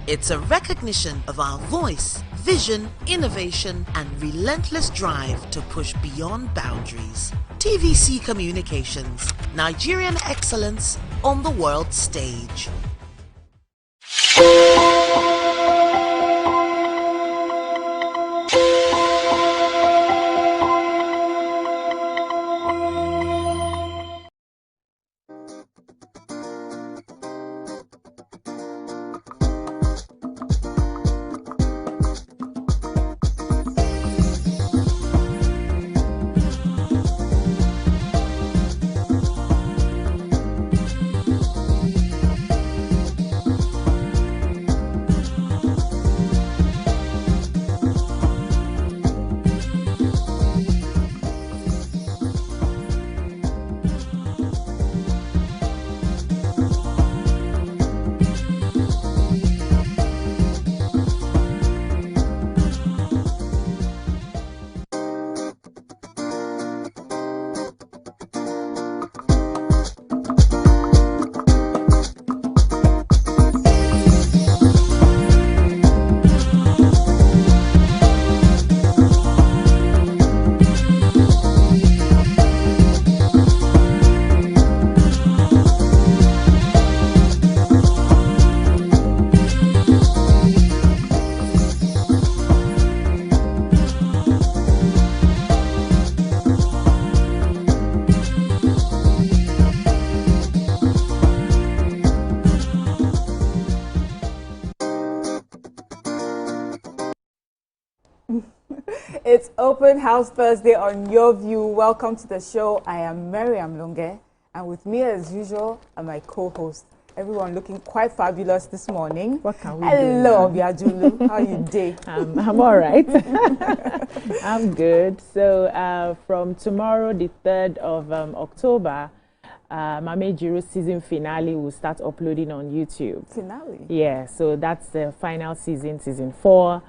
It's a recognition of our voice, vision, innovation, and relentless drive to push beyond boundaries. TVC Communications, Nigerian excellence on the world stage. It's Open House Thursday on Your View. Welcome to the show. I am Miriam Longe, and with me as usual are my co-hosts. Everyone looking quite fabulous this morning. What can we do? Hello, Biajulu. How you doing? I'm all right. I'm good. So from tomorrow, the 3rd of October, Mame Jiro season finale will start uploading on YouTube. Finale? Yeah, so that's the final season, season 4.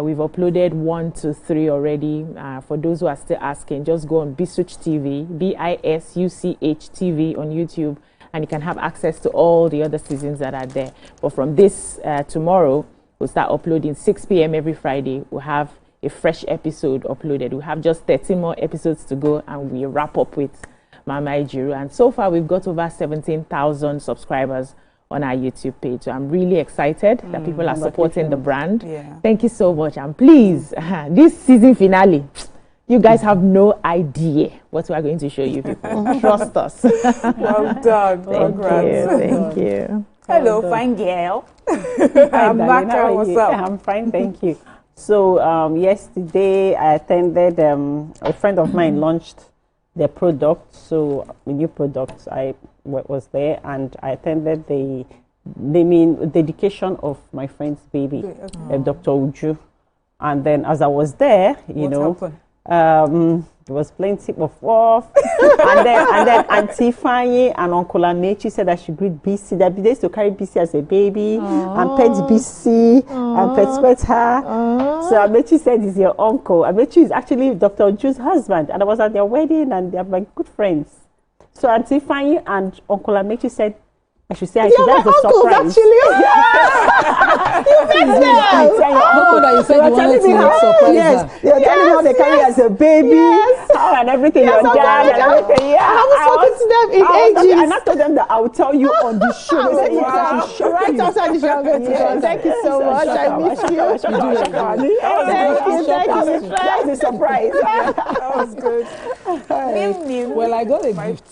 We've uploaded 1 to 3 already. For those who are still asking, just go on Bisuch TV, BISUCH TV on YouTube, and you can have access to all the other seasons that are there. But from this tomorrow, we'll start uploading 6 p.m. every Friday. We'll have a fresh episode uploaded. We have just 13 more episodes to go, and we wrap up with Mama Ejiro. And so far, we've got over 17,000 subscribers on our YouTube page. So I'm really excited that people are supporting the brand. Yeah. Thank you so much. And please, this season finale, you guys have no idea what we are going to show you people. Trust us. Well done. Thank you. Hello, fine girl. Hi, Amaka, what's up? I'm fine, thank you. So yesterday I attended, a friend of mine launched their product, so a new product. I was there and I attended the dedication of my friend's baby, Dr. Uju. And then as I was there, there was plenty of off. and then Auntie Fanny and Uncle Amechi said I should greet BC. That they used to carry BC as a baby and pet BC and pet her. So Amechi said he's your uncle. Amechi is actually Dr. Uju's husband, and I was at their wedding and they're my good friends. So Auntie Fanny and Uncle Amechi said I should say, that's a surprise. Actually. You you said you wanted to make surprise. Yes, you're telling me how they carry as a baby, how and everything, your dad and everything. Yeah, I was talking to them in ages. And I told them that I'll tell you on the show. They said, right outside the show. Thank you so much. I miss you. Thank you. That's a surprise. That was good. Well, I got a gift.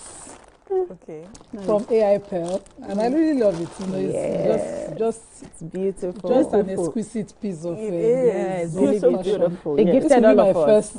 Okay. From AI Pearl, and I really love it. You know, It's beautiful. Just an exquisite piece of it is. Yeah, it's really really beautiful. They This gifted will be all my of us. first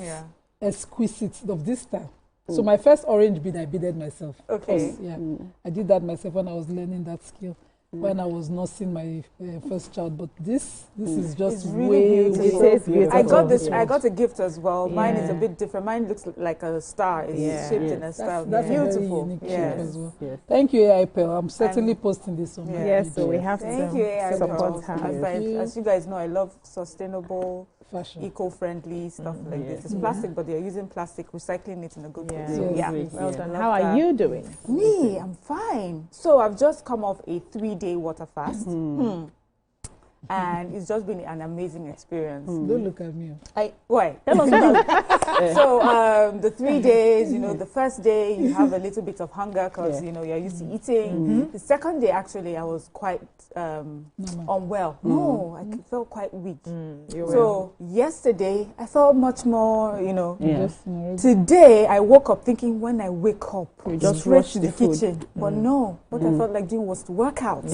exquisite of this time. So my first orange bead, I beaded myself. Okay. Yeah, I did that myself when I was learning that skill. When I was nursing my first child, but this is just really beautiful. It is beautiful. I got a gift as well. Mine is a bit different. Mine looks like a star. It's shaped in a star. That's beautiful. A very unique shape as well. Yes. Thank you, AI Pearl. I'm certainly posting this on my Yes, so we have Thank to you, AI support Pearl. her. As you guys know, I love sustainable, fashion, eco-friendly stuff like this. It's plastic, but they're using plastic, recycling it in a good way. So, Well done. How are you doing? Me, I'm fine. So I've just come off a 3-day water fast. and it's just been an amazing experience. Don't look at me. Why? So the 3 days, you know, the first day you have a little bit of hunger because you know you're used to eating. The second day, actually, I was quite unwell. No, I felt quite weak. So yesterday I felt much more, you know. Today I woke up thinking when I wake up, just rush to the kitchen. But no, what I felt like doing was to work out.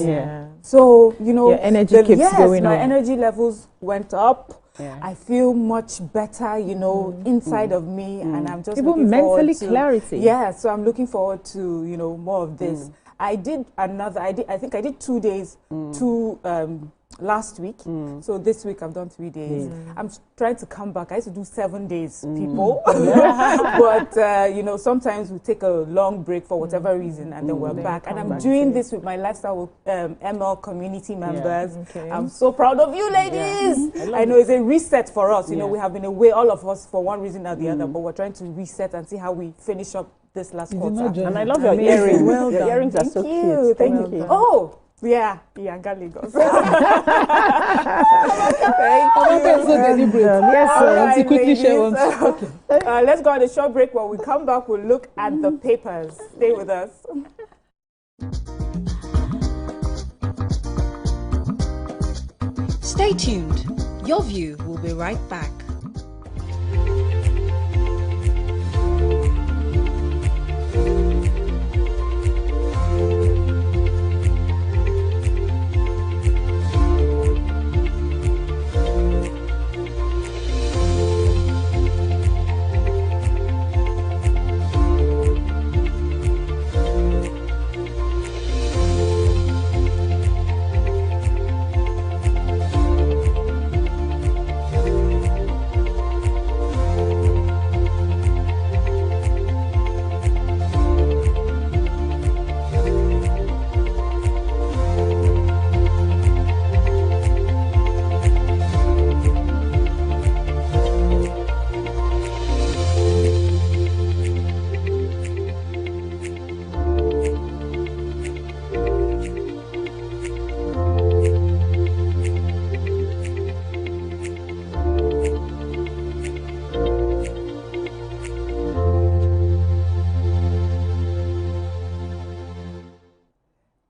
So you know, your energy keeps going my up. energy levels went up. Yeah. I feel much better, you know, inside of me, and I'm just even looking mentally forward to, clarity. Yeah, so I'm looking forward to, you know, more of this. I think I did 2 days, last week. So this week I've done 3 days. I'm trying to come back. I used to do 7 days, people. But, you know, sometimes we take a long break for whatever reason and then we're back. And I'm doing this with my Lifestyle ML community members. I'm so proud of you, ladies. I know it's a reset for us. You know, we have been away, all of us, for one reason or the other, but we're trying to reset and see how we finish up this last quarter. And I love your earrings. Well Your done. earrings are so cute. Thank you. Oh, yeah, Lagos. Thank you. So deliberate. Yes, All sir. right, quickly share ladies. one. Let's go on a short break. When we come back, we'll look at the papers. Stay with us. Stay tuned. Your View will be right back.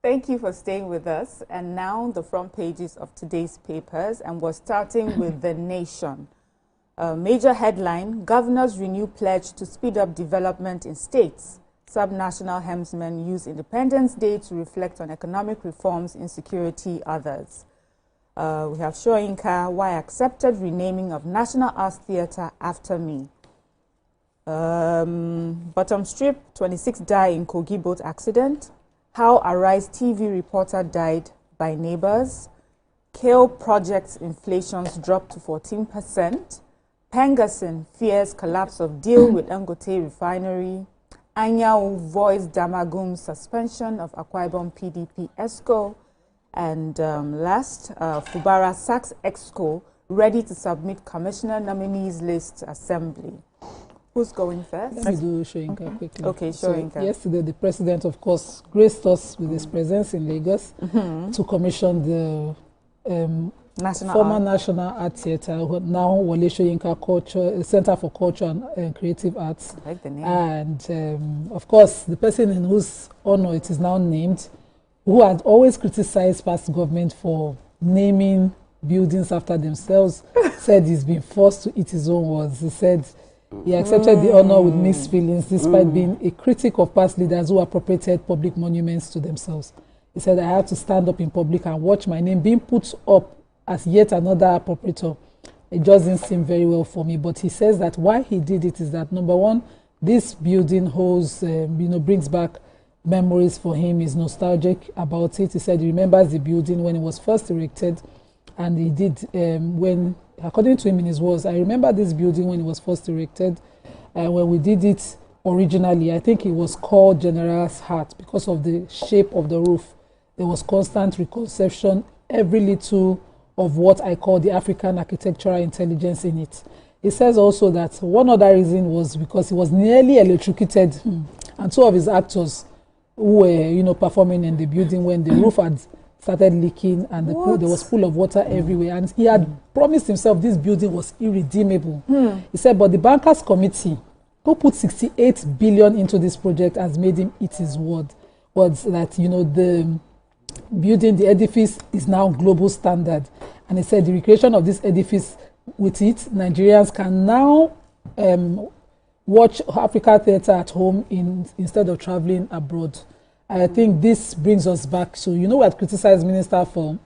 Thank you for staying with us. And now the front pages of today's papers, and we're starting with The Nation. Major headline, governors renew pledge to speed up development in states. Subnational helmsmen use Independence Day to reflect on economic reforms, insecurity, others. We have Shoyinka, why accepted renaming of National Arts Theatre after me. Bottom strip, 26 die in Kogi boat accident. How Arise TV reporter died by neighbors. Kale projects inflations dropped to 14%. Pengasin fears collapse of deal with Dangote refinery. Anyao voiced Damagum's suspension of Akwa Ibom PDP ESCO. And last, Fubara sacks EXCO ready to submit commissioner nominees list assembly. Who's going first? Let me do Shoyinka quickly. Okay, Shoyinka. So yesterday, the president, of course, graced us with his presence in Lagos to commission the former National Art Theatre, now Wole Shoyinka Center for Culture and Creative Arts. I like the name. And of course, the person in whose honor it is now named, who had always criticized past government for naming buildings after themselves, said he's been forced to eat his own words. He said he accepted the honor with mixed feelings, despite being a critic of past leaders who appropriated public monuments to themselves. He said, I had to stand up in public and watch my name being put up as yet another appropriator. It just didn't seem very well for me. But he says that why he did it is that, number one, this building holds, brings back memories for him. He's nostalgic about it. He said he remembers the building when it was first erected, and he did when, according to him in his words, I remember this building when it was first erected, and when we did it originally, I think it was called General's Hat because of the shape of the roof. There was constant reconception, every little of what I call the African architectural intelligence in it. He says also that one other reason was because he was nearly electrocuted, and two of his actors who were, performing in the building when the roof had started leaking, and the pool, there was pool of water everywhere. And he had promised himself this building was irredeemable. He said, but the bankers committee, who put 68 billion into this project, has made him eat his word. Was that, you know, the building, the edifice is now global standard. And he said the recreation of this edifice, with it, Nigerians can now watch Africa Theatre at home instead of traveling abroad. I think this brings us back. So, you know, we had criticized Minister for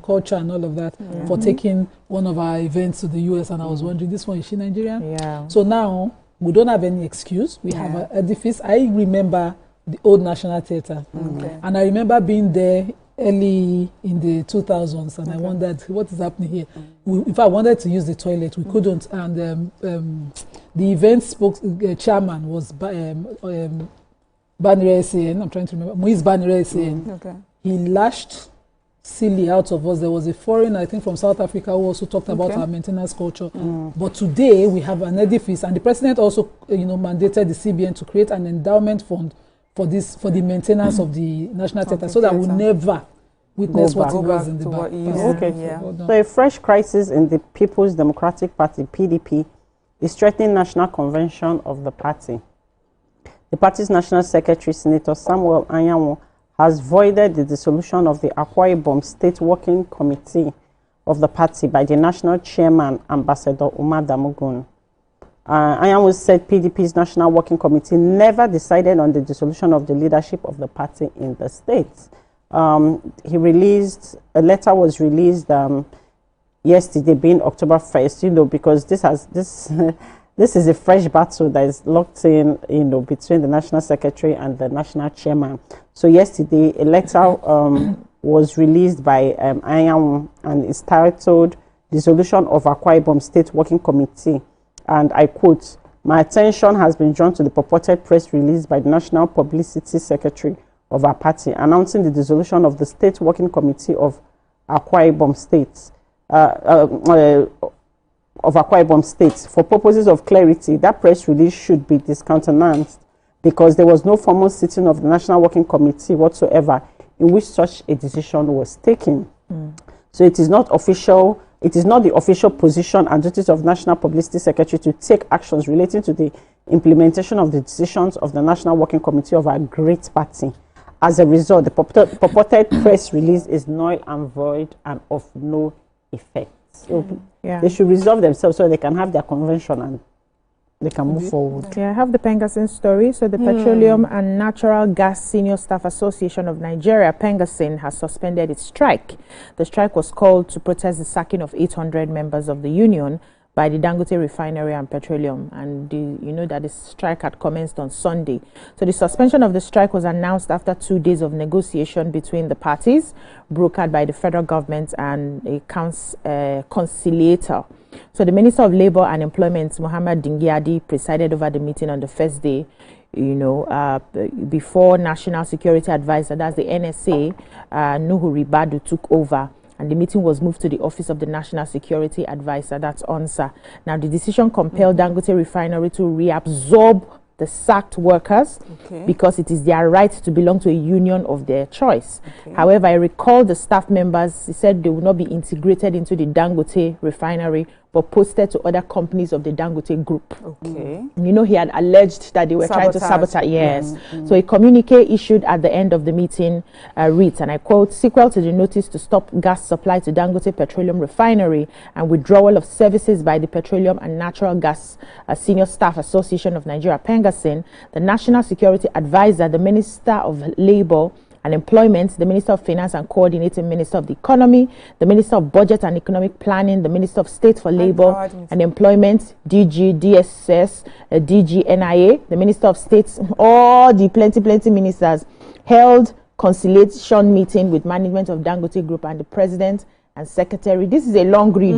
culture and all of that for taking one of our events to the US, and I was wondering, this one, is she Nigerian? Yeah. So now we don't have any excuse. We have an edifice. I remember the old National Theatre, and I remember being there early in the 2000s, and I wondered what is happening here. If I wanted to use the toilet, we couldn't, and the event chairman was Banire SAN. I'm trying to remember. Muiz Banire SAN. He lashed silly out of us. There was a foreigner, I think from South Africa, who also talked about our maintenance culture. But today we have an edifice, and the president also, you know, mandated the CBN to create an endowment fund for this, for the maintenance of the National Theatre, so that we'll never witness what it was in the back. So a fresh crisis in the People's Democratic Party, PDP, is threatening national convention of the party. The party's national secretary, Senator Samuel Anyanwu, has voided the dissolution of the Akwa Ibom State Working Committee of the party by the national chairman, Ambassador Umar Damugun. Anyanwu said PDP's National Working Committee never decided on the dissolution of the leadership of the party in the state. He released, a letter was released yesterday, being October 1st, you know, because this is a fresh battle that is locked in, you know, between the National Secretary and the National Chairman. So yesterday, a letter was released by Anyanwu, and it's titled Dissolution of Akwa Ibom State Working Committee. And I quote, "My attention has been drawn to the purported press release by the National Publicity Secretary of our party announcing the dissolution of the State Working Committee of Akwa Ibom State. For purposes of clarity, that press release should be discountenanced because there was no formal sitting of the National Working Committee whatsoever in which such a decision was taken. So it is not official. It is not the official position and duties of National Publicity Secretary to take actions relating to the implementation of the decisions of the National Working Committee of our great party. As a result, the purported press release is null and void and of no effect." So they should resolve themselves so they can have their convention and they can move forward. Yeah, I have the Pengasin story. So the Petroleum and Natural Gas Senior Staff Association of Nigeria, Pengasin, has suspended its strike. The strike was called to protest the sacking of 800 members of the union by the Dangote Refinery and Petroleum, and you know that the strike had commenced on Sunday. So the suspension of the strike was announced after 2 days of negotiation between the parties, brokered by the federal government and a conciliator. So the Minister of Labour and Employment, Muhammad Dingyadi, presided over the meeting on the first day, you know, before National Security Advisor, that's the NSA, Nuhu Ribadu, took over. And the meeting was moved to the Office of the National Security Advisor, that's ONSA. Now, the decision compelled Dangote Refinery to reabsorb the sacked workers because it is their right to belong to a union of their choice. However, I recall the staff members, he said they would not be integrated into the Dangote Refinery but posted to other companies of the Dangote group. You know, he had alleged that they were trying to sabotage. Yes. So a communique issued at the end of the meeting reads, and I quote, "Sequel to the notice to stop gas supply to Dangote Petroleum Refinery and withdrawal of services by the Petroleum and Natural Gas Senior Staff Association of Nigeria, Pengasin, the National Security Advisor, the Minister of Labour and Employment, the Minister of Finance and Coordinating Minister of the Economy, the Minister of Budget and Economic Planning, the Minister of State for Labour and Employment, DG, DSS, DG, NIA, the Minister of State, all the plenty ministers held conciliation meeting with management of Dangote Group and the President and Secretary." This is a long read,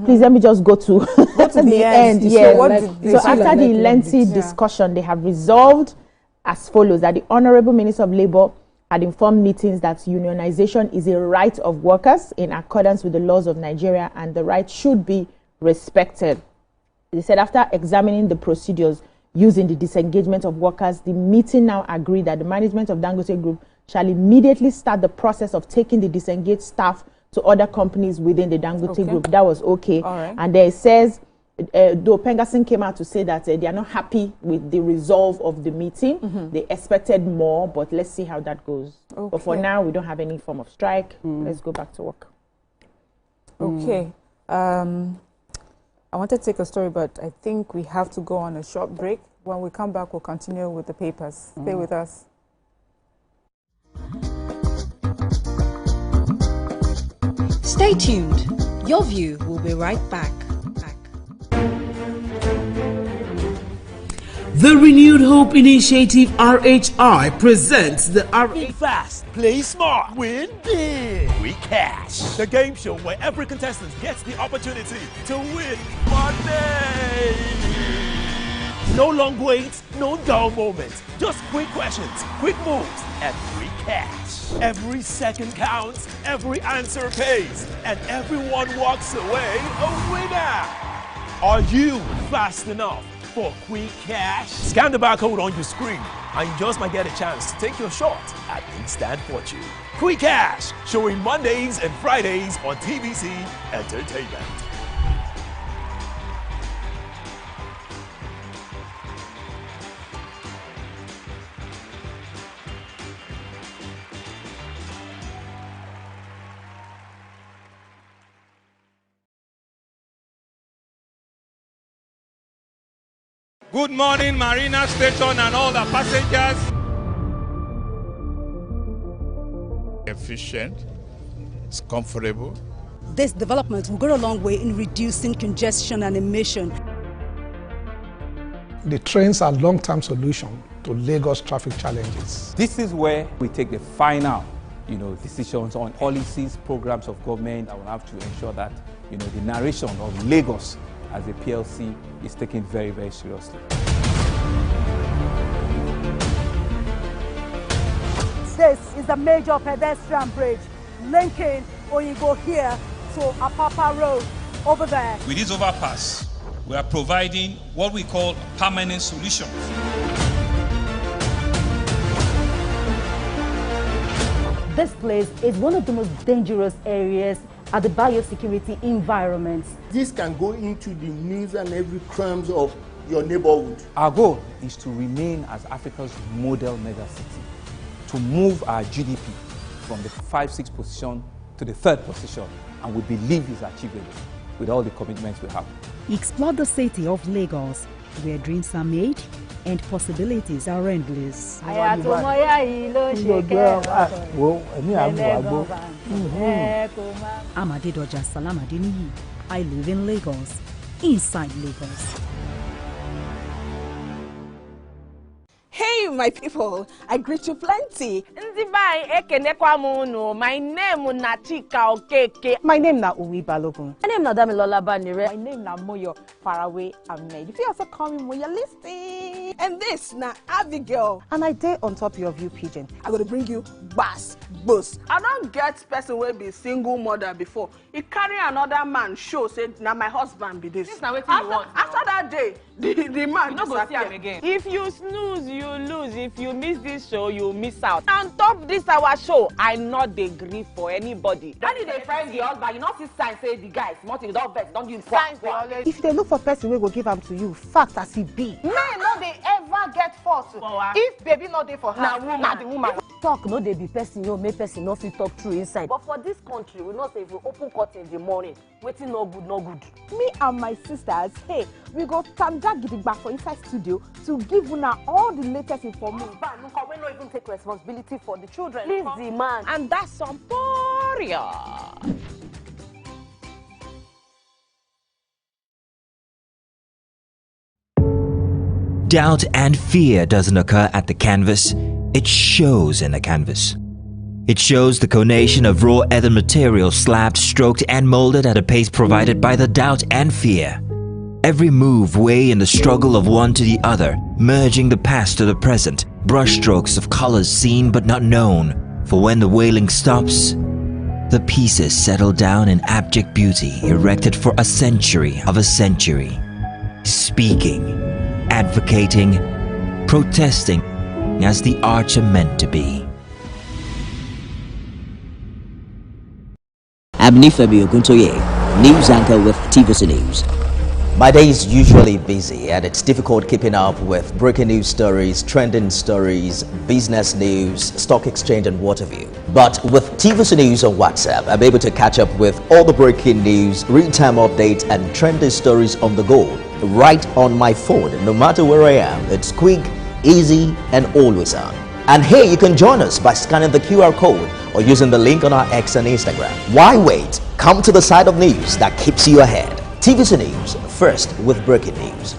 Please let me just go to the end. Yes. So after the lengthy discussion, they have resolved as follows: that the Honorable Minister of Labour had informed meetings that unionization is a right of workers in accordance with the laws of Nigeria and the right should be respected. They said after examining the procedures used in the disengagement of workers, the meeting now agreed that the management of Dangote Group shall immediately start the process of taking the disengaged staff to other companies within the Dangote group. That was okay. All right. And then it says, though Pengasson came out to say that they are not happy with the resolve of the meeting. They expected more, but let's see how that goes. But for now, we don't have any form of strike. Let's go back to work. Okay. I wanted to take a story, but I think we have to go on a short break. When we come back, we'll continue with the papers. Stay with us. Stay tuned. Your View will be right back. The Renewed Hope Initiative RHI presents the Eat fast, play smart, win big. We cash. The game show where every contestant gets the opportunity to win money. No long waits, no dull moments. Just quick questions, quick moves, and free cash. Every second counts, every answer pays, and everyone walks away a winner. Are you fast enough for quick cash? Scan the barcode on your screen and you just might get a chance to take your shot at instant fortune. Quick Cash, showing Mondays and Fridays on TVC Entertainment. Good morning, Marina Station and all the passengers. Efficient, it's comfortable. This development will go a long way in reducing congestion and emission. The trains are a long-term solution to Lagos traffic challenges. This is where we take the final, decisions on policies, programs of government. I will have to ensure that, the narration of Lagos as a PLC is taken very, very seriously. This is a major pedestrian bridge linking Oyingo here to Apapa Road over there. With this overpass, we are providing what we call a permanent solution. This place is one of the most dangerous areas at the biosecurity environment. This can go into the news and every crumbs of your neighborhood. Our goal is to remain as Africa's model megacity, to move our GDP from the 5-6 position to the 3rd position, and we believe is achievable with all the commitments we have. Explore the city of Lagos, where dreams are made and possibilities are endless. Amadedoja Salamadini. I live in Lagos, inside Lagos. Hey, my people, I greet you plenty. My name is Nachika Okeke. My name is Uwi Balogun. My name is Damilola Banire. My name is Moyo Faraway Ahmed. If you also call me Moyo, listen. And this na Abigail. And I dare on top of your view pigeon. I'm going to bring you bass, boost. I don't get person will be single mother before. He carry another man show, say, now my husband be this. This now what you want. After that day, the man don't go see him again. If you snooze, you lose. If you miss this show, you miss out. On top this our show, I not dey gree for anybody. When they find the husband, you not see sign say the guys, nothing, don't vex, don't use signs. If they look for person, we go give them to you. Fact as it be. Men no they ever get forced. If baby not there for her, na the woman. Talk no dey be person, make person no fit talk through inside. But for this country, we not say if we open court in the morning, waiting no good, no good. Me and my sisters, hey, we go tanda gidigba for inside studio to give una all the latest information. But look, we not even take responsibility for the children. Please the man. And that's some poria. Doubt and fear doesn't occur at the canvas, it shows in the canvas. It shows the conation of raw earthen material slabbed, stroked and molded at a pace provided by the doubt and fear. Every move way in the struggle of one to the other, merging the past to the present, brushstrokes of colors seen but not known. For when the wailing stops, the pieces settle down in abject beauty erected for a century of a century. Speaking, advocating, protesting as the arts are meant to be. I'm Nifemi Oguntoye, news anchor with TVC News. My day is usually busy and it's difficult keeping up with breaking news stories, trending stories, business news, stock exchange and what have you. But with TVC News on WhatsApp, I'm able to catch up with all the breaking news, real-time updates and trending stories on the go, right on my phone, no matter where I am. It's quick, easy and always on. And here you can join us by scanning the QR code or using the link on our X and Instagram. Why wait? Come to the side of news that keeps you ahead. TVC News, first with breaking news.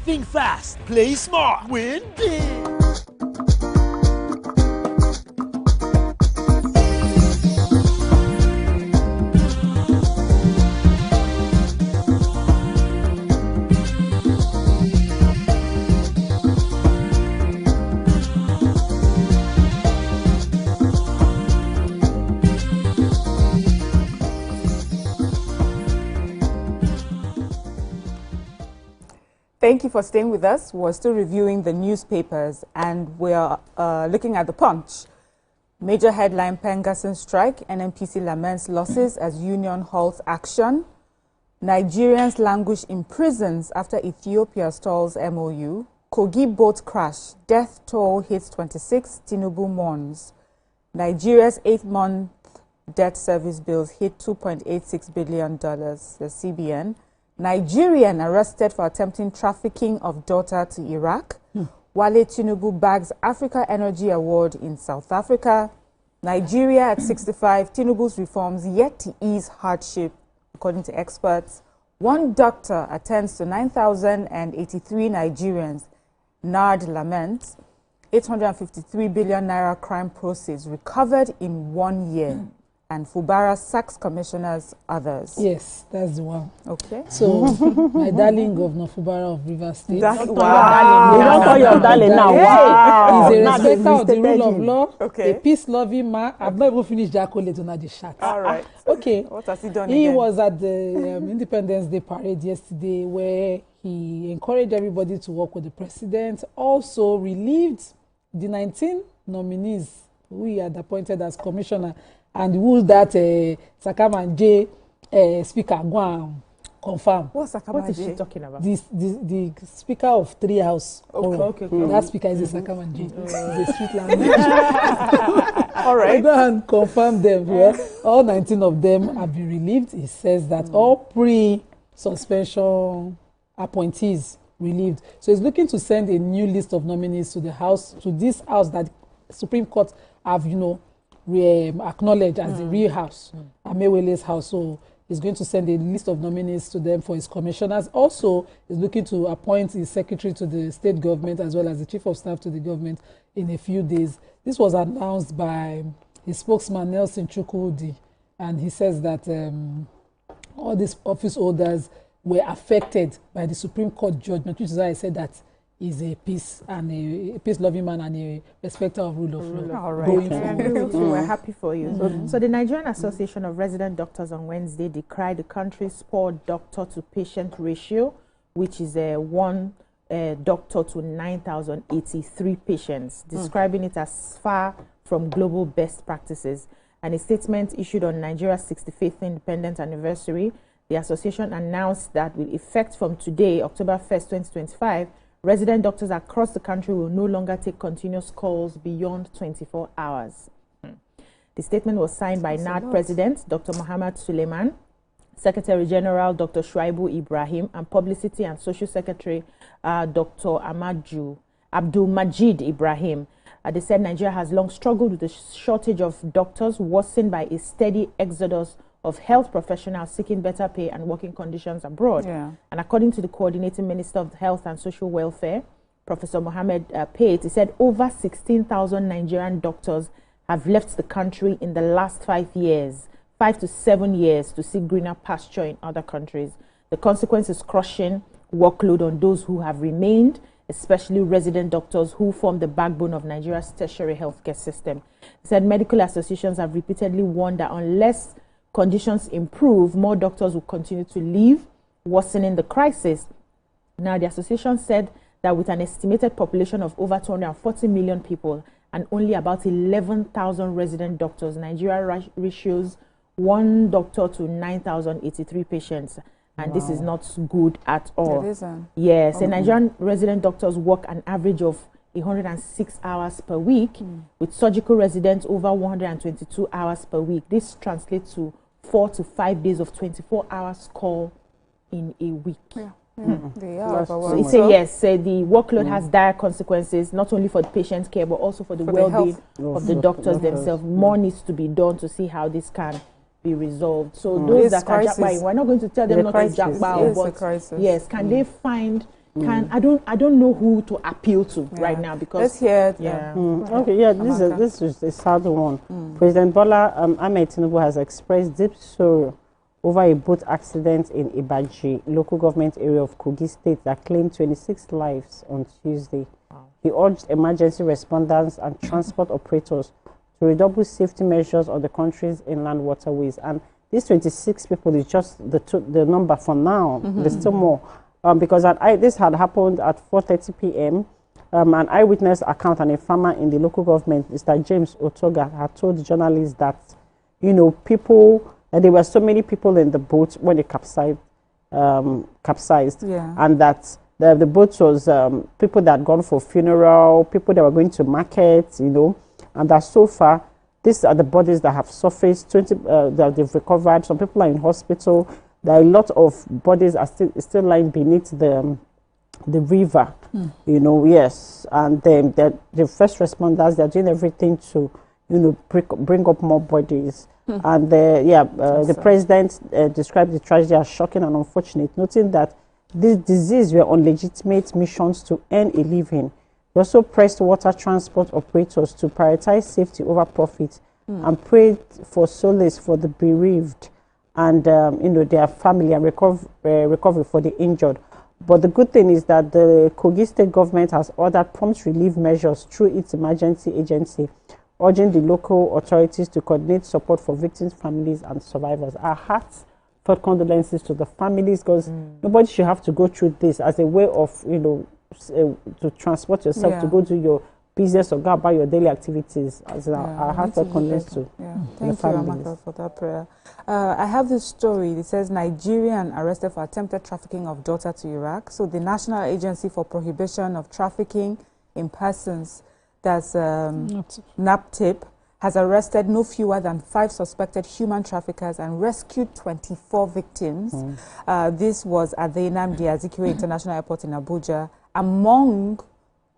Think fast, play smart, win big. Thank you for staying with us. We're still reviewing the newspapers and we're looking at the Punch. Major headline: Pengasson strike, NNPC laments losses as union halts action. Nigerians languish in prisons after Ethiopia stalls MOU. Kogi boat crash, death toll hits 26, Tinubu mourns. Nigeria's 8-month debt service bills hit $2.86 billion, the CBN. Nigerian arrested for attempting trafficking of daughter to Iraq. Wale Tinubu bags Africa Energy Award in South Africa. Nigeria at 65, Tinubu's reforms yet to ease hardship, according to experts. One doctor attends to 9,083 Nigerians. NARD laments. 853 billion naira crime proceeds recovered in 1 year. And Fubara sacks commissioners, others. Yes, that's the one. Okay. So, my darling Governor Fubara of Rivers State. Wow. You don't call your darling now. Wow. He's a Now respecter of the rule of him. law, Okay. a peace-loving man. I've not even finished the accolade on the chat. All right. Okay. What has he done He again? was at the Independence Day parade yesterday where he encouraged everybody to work with the president. Also relieved the 19 nominees who he had appointed as commissioner and the rules that Sakam J speaker go and confirm. What's Sakam What is she talking about? The speaker of 3 House. Okay. That speaker is a Sakam J. It's a street language. All right. Go and confirm them. Yeah? All 19 of them have been relieved. It says that all pre-suspension appointees relieved. So he's looking to send a new list of nominees to the House, to this House that Supreme Court have, acknowledged as the real house, Amewele's house. So he's going to send a list of nominees to them for his commissioners. Also, he's looking to appoint his secretary to the state government as well as the chief of staff to the government in a few days. This was announced by his spokesman, Nelson Chukwudi, and he says that all these office holders were affected by the Supreme Court judgment, which is why I said that he's a peace and a peace-loving man and a respecter of rule of law. All right. Going So forward. we're happy for you. So the Nigerian Association of Resident Doctors on Wednesday decried the country's poor doctor-to-patient ratio, which is one doctor to 9,083 patients, describing it as far from global best practices. And a statement issued on Nigeria's 65th independence anniversary, the association announced that with effect from today, October 1st, 2025, resident doctors across the country will no longer take continuous calls beyond 24 hours. The statement was signed by NARD President Dr. Muhammad Suleiman, Secretary General Dr. Shuaibu Ibrahim, and Publicity and Social Secretary Dr. Abdul Majid Ibrahim. They said Nigeria has long struggled with the shortage of doctors, worsened by a steady exodus of health professionals seeking better pay and working conditions abroad. Yeah. And according to the Coordinating Minister of Health and Social Welfare, Professor Mohammed Pate, he said over 16,000 Nigerian doctors have left the country in the last 5 years, 5 to 7 years, to seek greener pasture in other countries. The consequence is crushing workload on those who have remained, especially resident doctors who form the backbone of Nigeria's tertiary healthcare system. He said medical associations have repeatedly warned that unless conditions improve, more doctors will continue to leave, worsening the crisis. Now, the association said that with an estimated population of over 240 million people and only about 11,000 resident doctors, Nigeria ratios 1 doctor to 9,083 patients. And this is not good at all. It isn't. Yes, Nigerian resident doctors work an average of 106 hours per week, with surgical residents over 122 hours per week. This translates to 4 to 5 days of 24 hours call in a week. They are. So it says yes, the workload has dire consequences, not only for the patient's care, but also for the well-being of the doctors themselves. More needs to be done to see how this can be resolved. So those that are jackpot, we're not going to tell them not to jackpot, but yes, can they find? I don't know who to appeal to right now, because let's hear. This is a sad one. President Bola Ahmed Tinubu has expressed deep sorrow over a boat accident in Ibaji, local government area of Kogi State, that claimed 26 lives on Tuesday. He urged emergency responders and transport operators to redouble safety measures on the country's inland waterways. And these 26 people is just the number for now. There's still more. Because this had happened at 4:30 p.m. An eyewitness account and a farmer in the local government, Mr. James Otoga, had told journalists that, there were so many people in the boat when it capsized, and that the boat was people that had gone for funeral, people that were going to market, and that so far, these are the bodies that have surfaced, 20 that they've recovered. Some people are in hospital. There are a lot of bodies are still lying beneath the river, yes. And the first responders, they're doing everything to, bring up more bodies. And the president described the tragedy as shocking and unfortunate, noting that this disease were on legitimate missions to earn a living. He also pressed water transport operators to prioritize safety over profit and prayed for solace for the bereaved and their family, and recovery for the injured. But the good thing is that the Kogi State government has ordered prompt relief measures through its emergency agency, urging the local authorities to coordinate support for victims, families, and survivors. Our hearts felt condolences to the families, because nobody should have to go through this as a way of, to transport yourself to go to your business or go about your daily activities. As our hearts felt condolences to Thank you, Amaka, for that prayer. I have this story. It says Nigerian arrested for attempted trafficking of daughter to Iraq. So the National Agency for Prohibition of Trafficking in Persons, that's NAPTIP, has arrested no fewer than 5 suspected human traffickers and rescued 24 victims. This was at the Nnamdi Azikiwe International Airport in Abuja, among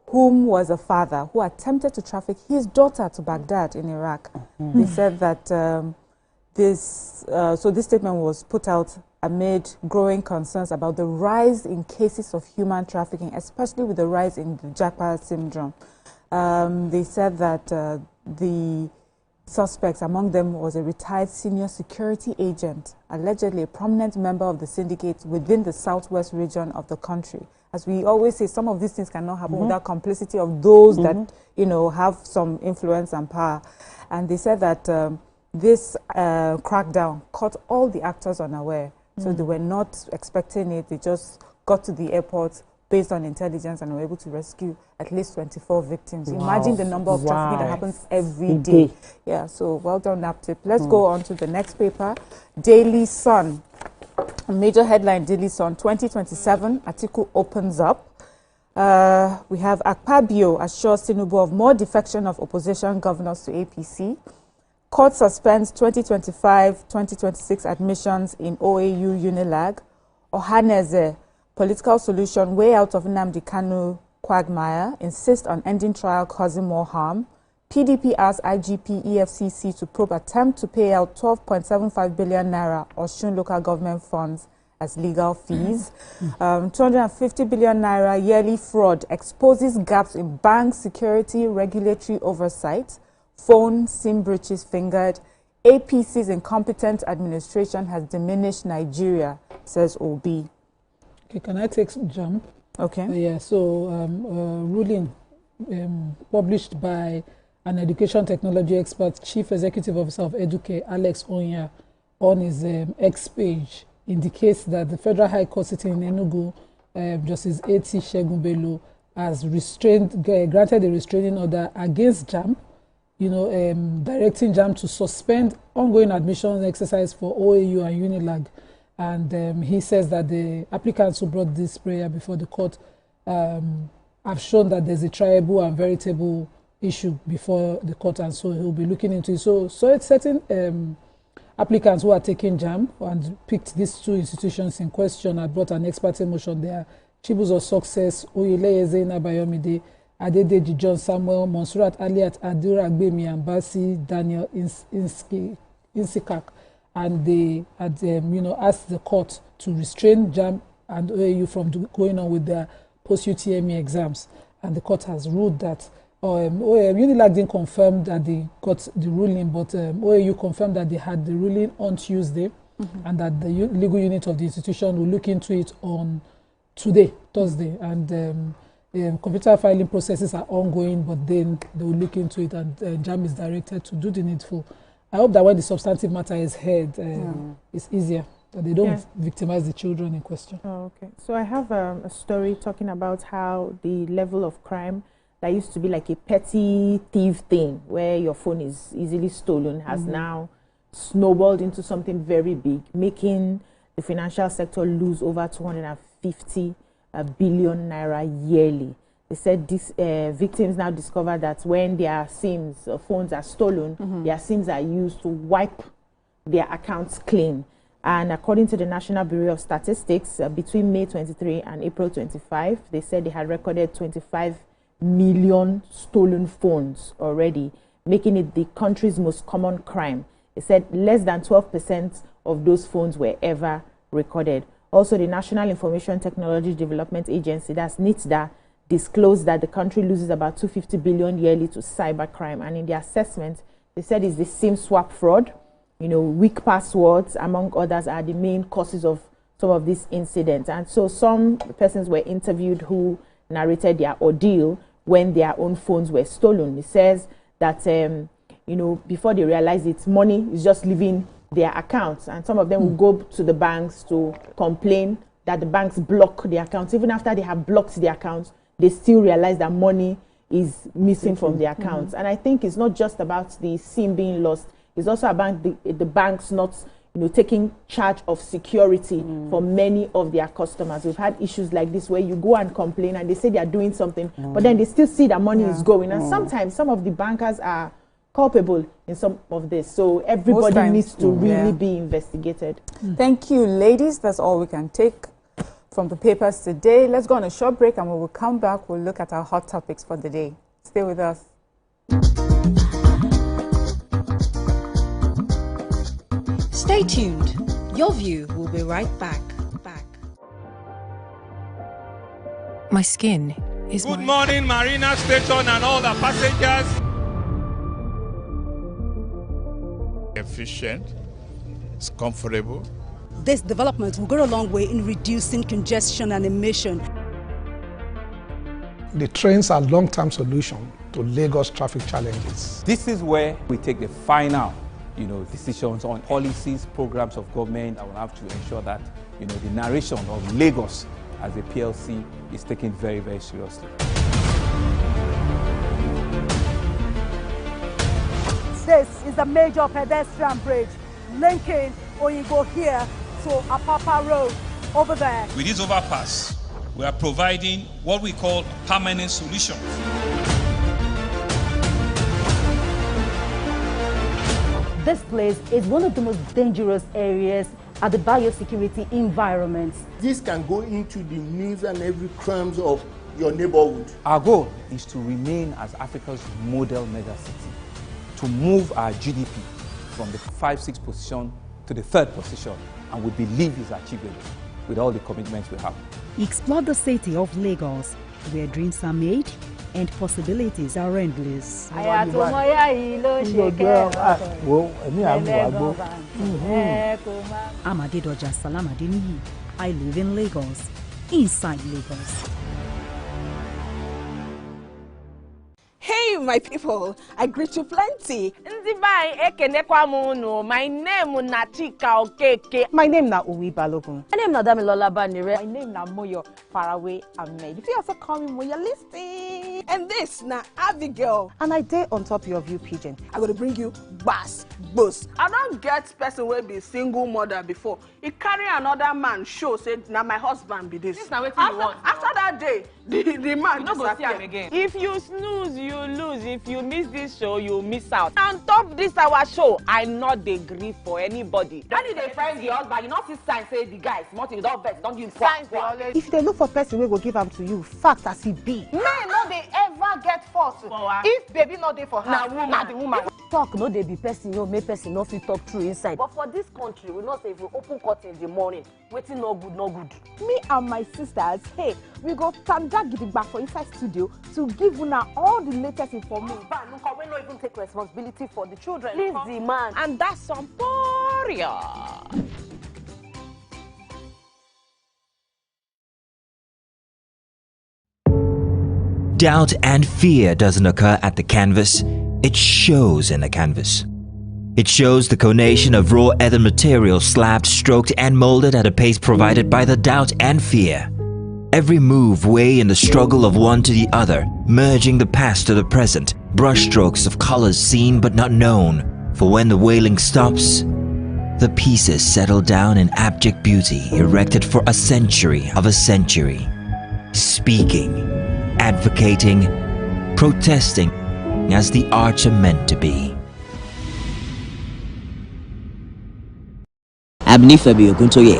whom was a father who attempted to traffic his daughter to Baghdad in Iraq. They said that this statement was put out amid growing concerns about the rise in cases of human trafficking, especially with the rise in the Japa syndrome. They said that the suspects, among them was a retired senior security agent, allegedly a prominent member of the syndicate within the southwest region of the country. As we always say, some of these things cannot happen without complicity of those that, have some influence and power. And they said that this crackdown caught all the actors unaware. So they were not expecting it. They just got to the airport based on intelligence and were able to rescue at least 24 victims. Imagine the number of trafficking that happens every day. Yeah, so well done, NAPTIP. Let's go on to the next paper. Daily Sun. A major headline, Daily Sun, 2027, article opens up. We have Akpabio assures Tinubu of more defection of opposition governors to APC. Court suspends 2025-2026 admissions in OAU Unilag. Ohaneze, political solution way out of Nnamdi Kanu quagmire, insist on ending trial causing more harm. PDP asks IGP EFCC to probe attempt to pay out 12.75 billion naira Osun local government funds as legal fees. 250 billion naira yearly fraud exposes gaps in bank security regulatory oversight. Phone SIM breaches fingered. APC's incompetent administration has diminished Nigeria, says OB. Okay, can I take some jump? Okay. Ruling published by an education technology expert, Chief Executive Officer of Educare, Alex Onya, on his X page indicates that the Federal High Court sitting in Enugu Justice A.T. Shegun-Bello has granted a restraining order against JAMB, directing JAMB to suspend ongoing admission exercise for OAU and UNILAG. And he says that the applicants who brought this prayer before the court have shown that there's a triable and veritable issue before the court, and so he'll be looking into it. So it's certain applicants who are taking JAMB and picked these two institutions in question and brought an ex parte motion. They are Chibus of Success, Oyeleye Zainab Bayomide, Adedeji John Samuel, Monsurat Aliat Adura Agbemi, and Basi Daniel Insikak. And they had asked the court to restrain JAMB and OAU from going on with their post-UTME exams. And the court has ruled that UNILAG didn't confirm that they got the ruling, but OAU confirmed that they had the ruling on Tuesday, and that the legal unit of the institution will look into it on today, Thursday. And computer filing processes are ongoing, but then they will look into it, and JAMB is directed to do the needful. I hope that when the substantive matter is heard, it's easier, that they don't victimize the children in question. Oh, okay. So I have a story talking about how the level of crime that used to be like a petty thief thing, where your phone is easily stolen, has now snowballed into something very big, making the financial sector lose over 250 billion naira yearly. They said these victims now discover that when their SIMs or phones are stolen, their SIMs are used to wipe their accounts clean. And according to the National Bureau of Statistics, between May 23 and April 25, they said they had recorded 25 million stolen phones already, making it the country's most common crime. They said less than 12% of those phones were ever recorded. Also, the National Information Technology Development Agency, that's NITDA, disclosed that the country loses about 250 billion yearly to cybercrime. And in the assessment, they said it's the SIM swap fraud, weak passwords, among others, are the main causes of some of these incidents. And so some persons were interviewed who narrated their ordeal when their own phones were stolen. It says that, before they realize it, money is just leaving their accounts. And some of them will go to the banks to complain that the banks block their accounts. Even after they have blocked their accounts, they still realize that money is missing from their accounts. And I think it's not just about the SIM being lost. It's also about the banks not taking charge of security for many of their customers. We've had issues like this where you go and complain and they say they are doing something, but then they still see that money is going. And sometimes some of the bankers are culpable in some of this. So everybody needs to really be investigated. Thank you, ladies. That's all we can take from the papers today. Let's go on a short break, and when we come back, we'll look at our hot topics for the day. Stay with us. Stay tuned. Your View will be right back. My skin is Good morning, Marina Station and all the passengers. Efficient, it's comfortable. This development will go a long way in reducing congestion and emission. The trains are a long-term solution to Lagos traffic challenges. This is where we take the final, decisions on policies, programs of government. I will have to ensure that, the narration of Lagos as a PLC is taken very, very seriously. This is a major pedestrian bridge linking Oyingo here to Apapa Road over there. With this overpass, we are providing what we call permanent solutions. This place is one of the most dangerous areas at the biosecurity environment. This can go into the news and every crimes of your neighborhood. Our goal is to remain as Africa's model megacity, to move our GDP from the 5-6 position to the 3rd position, and we believe is achievable with all the commitments we have. Explore the city of Lagos, where dreams are made and possibilities are endless. I'm Adedoja Salamadini. I live in Lagos, inside Lagos. Hey evening, my people. I greet you plenty. My name is Nachika Okeke. My name na Uwi Balogun. My name na Damilola Banire. My name na Moyo Faraway Ahmed. If you also call me Moyo, listen. And this na Abigail. And I dare on top of your view pigeon. I'm gonna bring you bass, boost. I don't get person will be single mother before. He carry another man show say now my husband be this. This na wetin you want. After that day, the man you no go see him again. If you snooze, you lose. If you miss this show, you miss out. On top this our show, I not dey gree for anybody. When you dey friend the husband, you not see sign say the guy smart, you don't vex, don't give signs. If they look for person we go give them to you, fact as he be. Men no dey ever get fault. If baby not dey for her, na the woman. Talk no dey be person no make person no fit talk true inside. But for this country, we know say if we open curtain in the morning, waiting no good, no good. Me and my sisters, hey, we go tanda gidigba for inside studio to give una all the latest information. We no even take responsibility for the children. Leave the man. And that's some poria. Doubt and fear doesn't occur at the canvas, it shows in the canvas. It shows the conation of raw ether material slabbed, stroked and molded at a pace provided by the doubt and fear. Every move way in the struggle of one to the other, merging the past to the present, brushstrokes of colors seen but not known. For when the wailing stops, the pieces settle down in abject beauty erected for a century of a century. Speaking, advocating, protesting as the arts are meant to be. Abnifebi Oguntoye,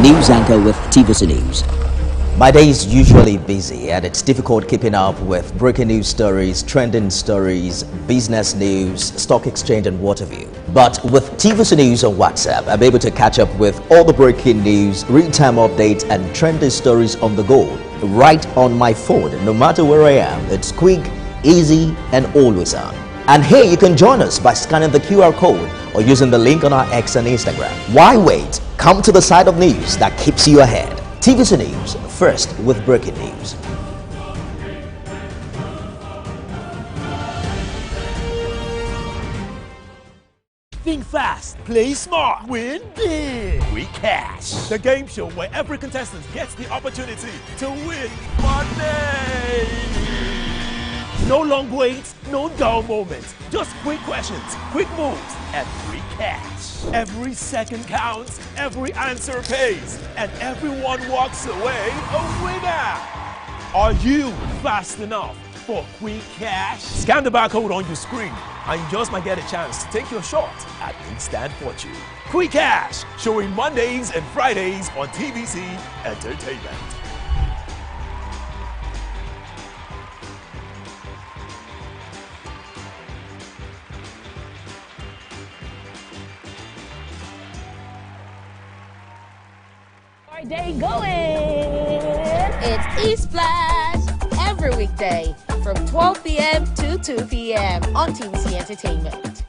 news anchor with TVC News. My day is usually busy and it's difficult keeping up with breaking news stories, trending stories, business news, stock exchange and what have you. But with TVC News on WhatsApp, I'm able to catch up with all the breaking news, real-time updates and trending stories on the go, right on my phone, no matter where I am. It's quick, easy and always on. And here you can join us by scanning the QR code or using the link on our X and Instagram. Why wait? Come to the side of news that keeps you ahead. TVC News, first with breaking news. Think fast, play smart, win big. We Cash, the game show where every contestant gets the opportunity to win money. No long waits, no dull moments. Just quick questions, quick moves, and free cash. Every second counts, every answer pays, and everyone walks away a winner. Are you fast enough for quick cash? Scan the barcode on your screen, and you just might get a chance to take your shot at instant fortune. Quick Cash, showing Mondays and Fridays on TVC Entertainment. Day going. It's E-Splash every weekday from 12 p.m. to 2 p.m. on TVC Entertainment.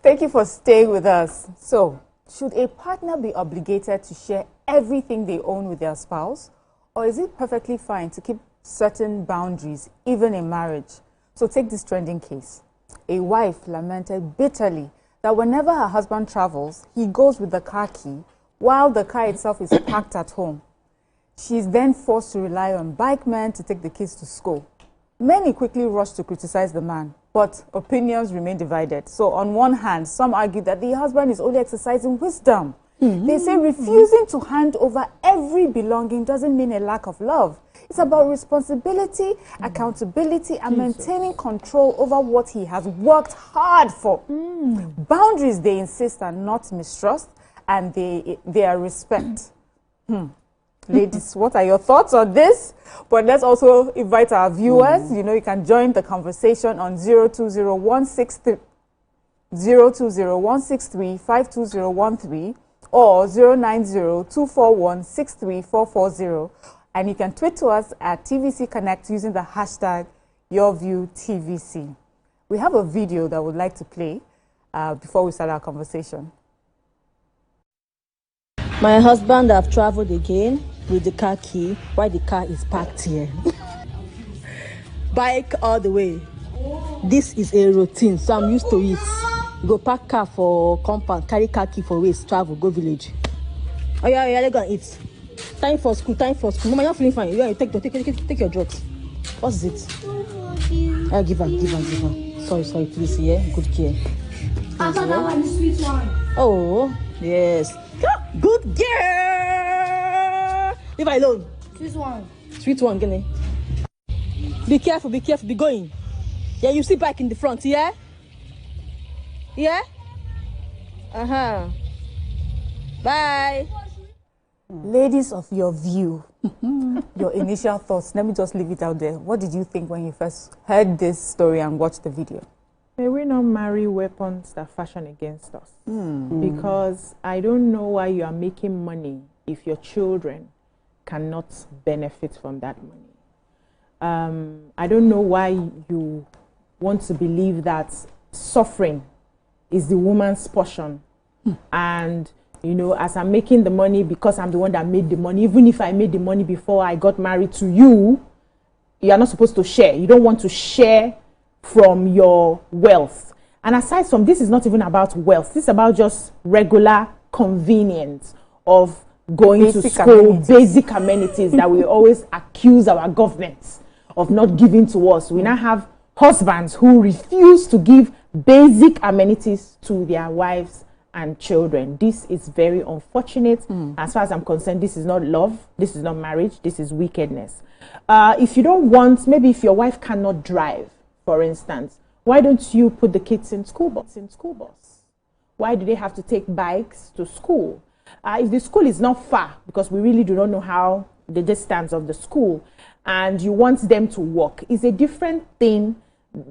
Thank you for staying with us. So, should a partner be obligated to share everything they own with their spouse? Or is it perfectly fine to keep certain boundaries, even in marriage? So take this trending case. A wife lamented bitterly that whenever her husband travels, he goes with the car key while the car itself is parked at home. She is then forced to rely on bike men to take the kids to school. Many quickly rush to criticize the man, but opinions remain divided. So on one hand, some argue that the husband is only exercising wisdom. They say refusing to hand over every belonging doesn't mean a lack of love. It's about responsibility, accountability, and maintaining control over what he has worked hard for. Boundaries, they insist, are not mistrust, and their respect. Ladies, what are your thoughts on this? But let's also invite our viewers. You know, you can join the conversation on 020-163-52013 or 090-241-63440. And you can tweet to us at TVC Connect using the hashtag YourViewTVC. We have a video that we'd like to play before we start our conversation. My husband have traveled again with the car key while the car is parked here. Bike all the way. This is a routine, so I'm used to it. Go park car for compound, carry car key for waste, travel, go village. Oh yeah, they're gonna eat. Time for school. Mama, you're feeling fine. Yeah, take your drugs. What's it? I'll give her. Sorry, please, yeah. Good care. I thought that was the sweet one. Oh, yes. Good girl. Leave her alone. Sweet one, Gene. Be careful, be going. Yeah, you sit back in the front, yeah? Yeah? Bye. Ladies of your view, your initial thoughts, let me just leave it out there. What did you think when you first heard this story and watched the video? May we not marry weapons that fashion against us. Because I don't know why you are making money if your children cannot benefit from that money. I don't know why you want to believe that suffering is the woman's portion. And, you know, as I'm making the money because I'm the one that made the money, even if I made the money before I got married to you, you are not supposed to share. You don't want to share from your wealth. And aside from this, is not even about wealth. This is about just regular convenience of going to school, basic amenities that we always accuse our governments of not giving to us. We now have husbands who refuse to give basic amenities to their wives and children. This is very unfortunate. As far as I'm concerned, this is not love. This is not marriage. This is wickedness. If you don't want, maybe if your wife cannot drive, for instance, why don't you put the kids in school bus? Why do they have to take bikes to school? If the school is not far, because we really do not know how the distance of the school, and you want them to walk, is a different thing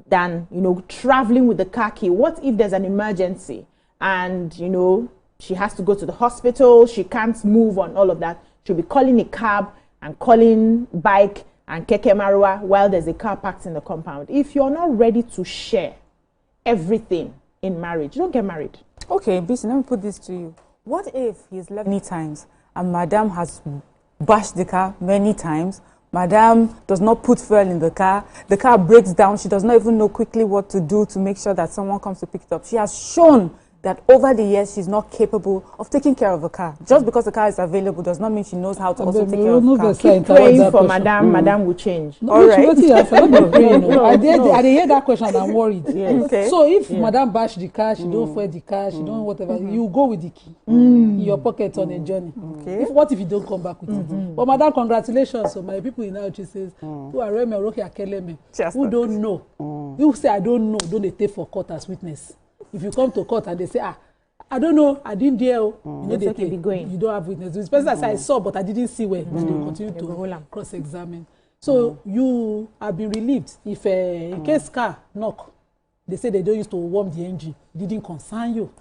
than, you know, traveling with the car key. What if there's an emergency and, you know, she has to go to the hospital, she can't move on, all of that? She'll be calling a cab and calling bike and keke marua while there's a car parked in the compound. If you're not ready to share everything in marriage, don't get married. Okay, Bisi, let me put this to you. What if he's left many times and Madam has bashed the car many times? Madam does not put fuel in the car breaks down, she does not even know quickly what to do to make sure that someone comes to pick it up. She has shown that over the years she's not capable of taking care of a car. Just because the car is available does not mean she knows how to also take care of the car. Keep praying for Madam. Madam will change. All right. I hear that question and I'm worried. Yes. Okay. So if Madam bash the car, she don't fuel the car, she don't whatever, you go with the key in your pocket on a journey. Okay. What if you don't come back with it? But Madam, congratulations. So my people in Auchi says, who are Reme Roki Akeleme, who don't know. You say I don't know, don't they take for court as witness? If you come to court and they say, I don't know, I didn't dare, you know, they be going. You don't have witnesses. This person says, I saw, but I didn't see where. But they continue to cross-examine. So you have been relieved. If in case car knock, they say they don't use to warm the engine, it didn't concern you.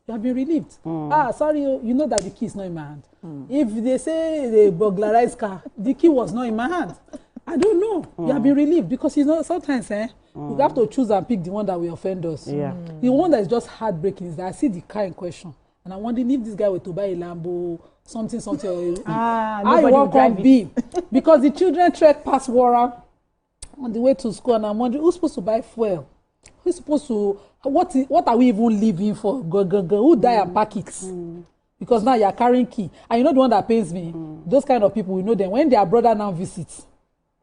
You have been relieved. Sorry, you know that the key is not in my hand. If they say they burglarized car, the key was not in my hand. I don't know. You have been relieved because you know sometimes you have to choose and pick the one that will offend us. The one that is just heartbreaking is that I see the car in question and I'm wondering if this guy were to buy a Lambo, something. I won't come be because the children trek past Warren on the way to school and I'm wondering who's supposed to buy fuel? Who's supposed to what are we even living for? Who die and pack it? Because now you're carrying key. And you know the one that pains me? Those kind of people, we know them. When their brother now visits,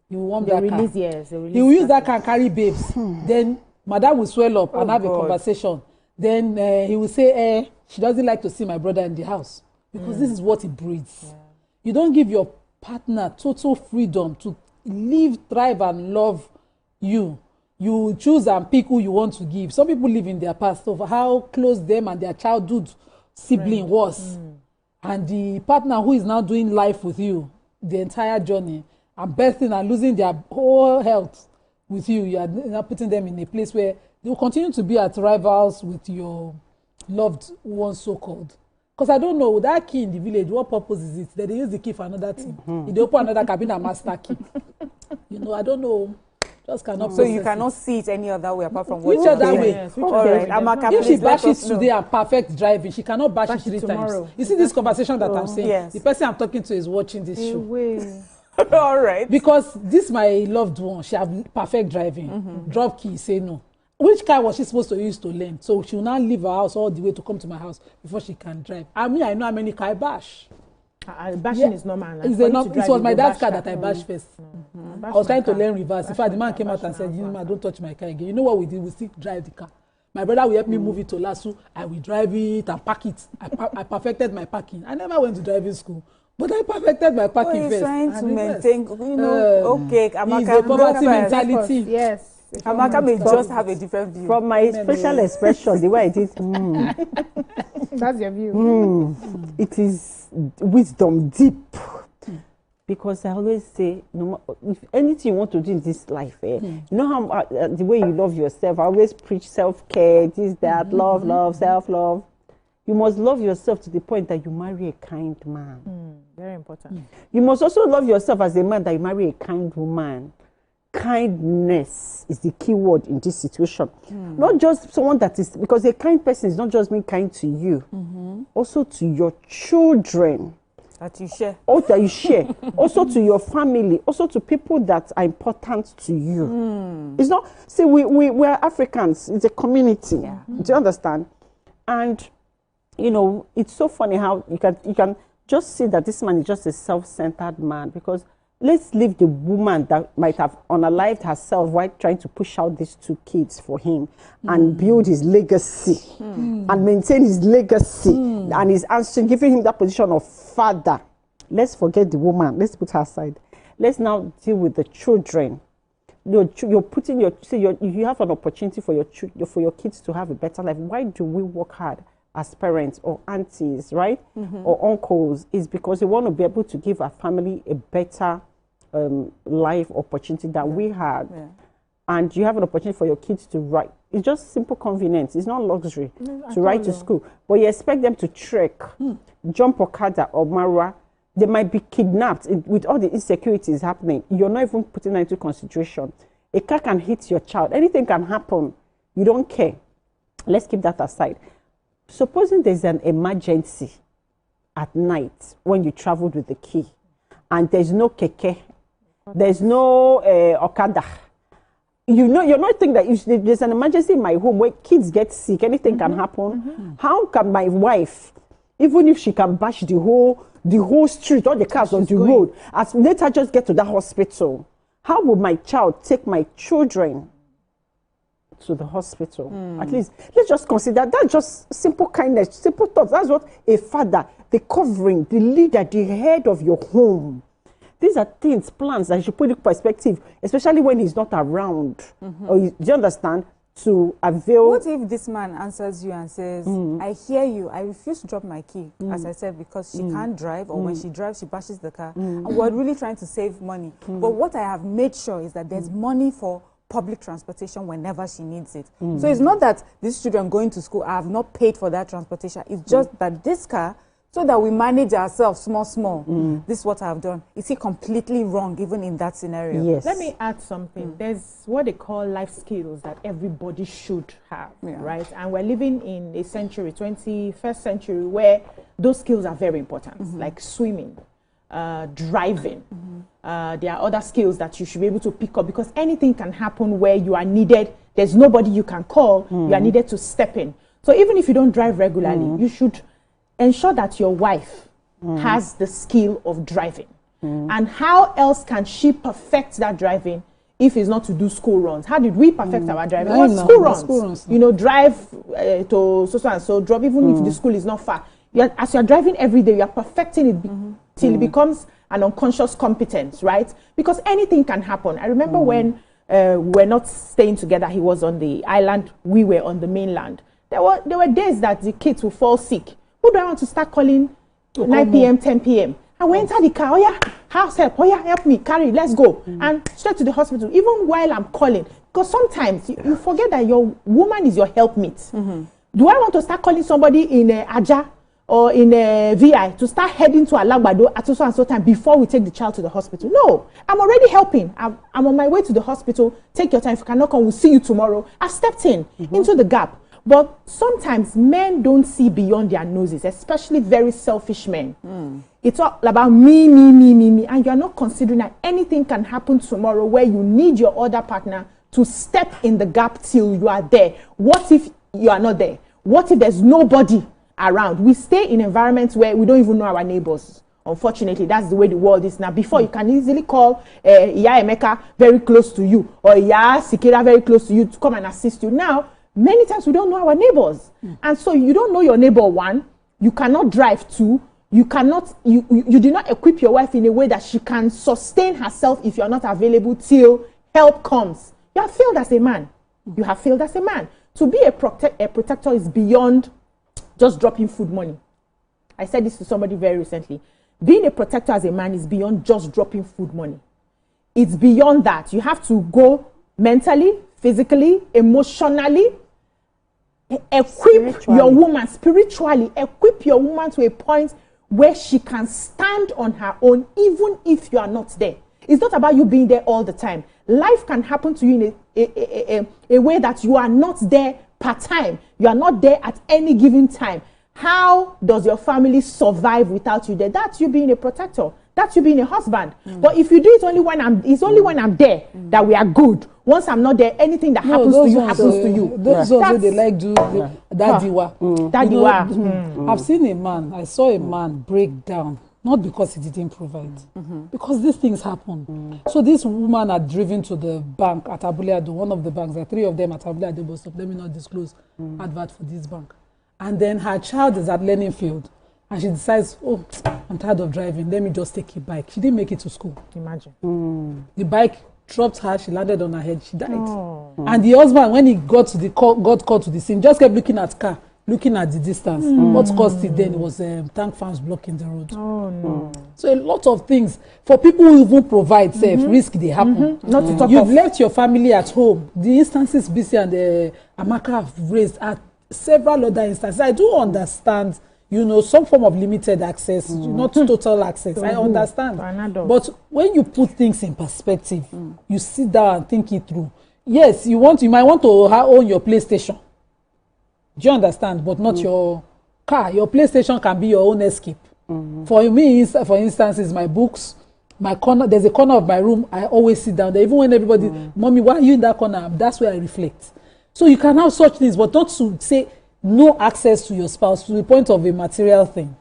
he will warm that car. He will use that car and carry babes. Then Madam will swell up and have a conversation. Then he will say, she doesn't like to see my brother in the house. Because this is what it breeds. You don't give your partner total freedom to live, thrive, and love you. You choose and pick who you want to give. Some people live in their past of how close them and their childhood sibling worse. And the partner who is now doing life with you, the entire journey, and birthing and losing their whole health with you, you are now putting them in a place where they will continue to be at rivals with your loved one, so-called. Because I don't know, that key in the village, what purpose is it? That they use the key for another thing. If they open another cabin, a master key. You know, I don't know. Just cannot. So you cannot see it any other way apart from what which you're other saying. way? Yes, all right. If she bashes today and perfect driving, she cannot bash it 3 times. You see this conversation that I'm saying? Yes. The person I'm talking to is watching this show. All right. Because this my loved one, she have perfect driving. Drop key, say no. Which car was she supposed to use to learn? So she will now leave her house all the way to come to my house before she can drive. I mean, I know how many car I bash. Bashing is normal. It was my dad's car that I bashed first. I was trying to learn reverse. In fact, the man came out and said, you know, don't touch my car again. You know what we did? We still drive the car. My brother will help me move it to Lasso. I will drive it and park it. I perfected my parking. I never went to driving school. But I perfected my parking first. Trying to maintain, you know, okay, Amaka, it's a poverty mentality. Yes. Amaka may just have a different view. From my special expression, the way I did, that's your view. It is wisdom deep. Because I always say, no, if anything you want to do in this life, you know how the way you love yourself, I always preach self-care, this, that, love, self-love. You must love yourself to the point that you marry a kind man. Very important. You must also love yourself as a man that you marry a kind woman. Kindness is the key word in this situation. Not just someone that is, because a kind person is not just being kind to you, also to your children. That you share. Oh, that you share. Also to your family, also to people that are important to you. It's not, see, we're Africans, it's a community. Do you understand? And, you know, it's so funny how you can just see that this man is just a self-centered man, because let's leave the woman that might have unalived herself while trying to push out these 2 kids for him and build his legacy and maintain his legacy and his answering, giving him that position of father. Let's forget the woman. Let's put her aside. Let's now deal with the children. You're putting you have an opportunity for your kids to have a better life. Why do we work hard as parents or aunties, right? Or uncles? Is because we want to be able to give our family a better life opportunity than we had. And you have an opportunity for your kids to write. It's just simple convenience. It's not luxury to write to school. But you expect them to trek, jump Okada or Marwa. They might be kidnapped with all the insecurities happening. You're not even putting that into consideration. A car can hit your child. Anything can happen. You don't care. Let's keep that aside. Supposing there's an emergency at night when you traveled with the key and there's no keke, there's no Okada. You know, you're not thinking that if there's an emergency in my home where kids get sick, anything can happen. How can my wife, even if she can bash the whole street, all the cars on the road, as later just get to the hospital, how will my child take my children to the hospital? At least let's just consider that. Just simple kindness, simple thoughts. That's what a father, the covering, the leader, the head of your home. These are things, plans that you should put in perspective, especially when he's not around. Or do you understand? To avail. What if this man answers you and says, I hear you, I refuse to drop my key, as I said, because she can't drive, or when she drives, she bashes the car. And we're really trying to save money. But what I have made sure is that there's money for public transportation whenever she needs it. So it's not that these children going to school, I have not paid for that transportation. It's just that this car, so that we manage ourselves small. This is what I have done. Is he completely wrong even in that scenario? Yes. Let me add something. There's what they call life skills that everybody should have, right? And we're living in a century, 21st century, where those skills are very important, like swimming, driving. There are other skills that you should be able to pick up, because anything can happen where you are needed. There's nobody you can call. You are needed to step in. So even if you don't drive regularly, you should ensure that your wife has the skill of driving. And how else can she perfect that driving if it's not to do school runs? How did we perfect our driving? School runs. You know, drive to so and so, drop, even if the school is not far. As you're driving every day, you're perfecting it till it becomes an unconscious competence, right? Because anything can happen. I remember when we're not staying together, he was on the island, we were on the mainland. There were days that the kids would fall sick. Who do I want to start calling 9 p.m., 10 p.m.? I went enter the car, oh yeah, house help, oh yeah, help me, carry, let's go. And straight to the hospital, even while I'm calling. Because sometimes you forget that your woman is your helpmate. Do I want to start calling somebody in Aja or in VI to start heading to Alagbado at so and so time before we take the child to the hospital? No, I'm already helping. I'm on my way to the hospital. Take your time. If you cannot come, we'll see you tomorrow. I stepped in into the gap. But sometimes men don't see beyond their noses, especially very selfish men. It's all about me, and you're not considering that anything can happen tomorrow where you need your other partner to step in the gap till you are there. What if you are not there? What if there's nobody around? We stay in environments where we don't even know our neighbors. Unfortunately, that's the way the world is now. Before, you can easily call Iya Emeka very close to you or Iya Sikira very close to you to come and assist you. Now, many times we don't know our neighbors. And so you don't know your neighbor, one, you cannot drive, two, you do not equip your wife in a way that she can sustain herself if you're not available till help comes. You have failed as a man. You have failed as a man. To be a protector is beyond just dropping food money. I said this to somebody very recently. Being a protector as a man is beyond just dropping food money. It's beyond that. You have to go mentally, physically, emotionally, equip your woman spiritually, equip your woman to a point where she can stand on her own even if you are not there. It's not about you being there all the time. Life can happen to you in a way that you are not there part-time. You are not there at any given time. How does your family survive without you there? That's you being a protector. That's you being a husband. But if you do it only when I'm there that we are good. Once I'm not there, anything that happens to you happens to you. Those ones they like do Dadiwa. I've seen a man, I saw a man break down, not because he didn't provide, because these things happen. So this woman had driven to the bank at Abuleado, one of the banks, there are 3 of them at Abuleado bus stop. Let me not disclose advert for this bank. And then her child is at learning field. And she decides, oh, I'm tired of driving. Let me just take a bike. She didn't make it to school. Imagine. The bike dropped her. She landed on her head. She died. And the husband, when he got called to the scene, just kept looking at car, looking at the distance. What caused it then was tank farms blocking the road. So a lot of things. For people who even provide risk, they happen. Not to talk You've left your family at home. The instances BC and Amaka have raised are several other instances. I do understand, some form of limited access, not total access. I understand. But when you put things in perspective, you sit down and think it through. Yes, you might want to own your PlayStation. Do you understand? But not your car. Your PlayStation can be your own escape. For me, for instance, is my books, my corner. There's a corner of my room. I always sit down there. Even when everybody, Mommy, why are you in that corner? That's where I reflect. So you can have such things, but not to say no access to your spouse to the point of a material thing.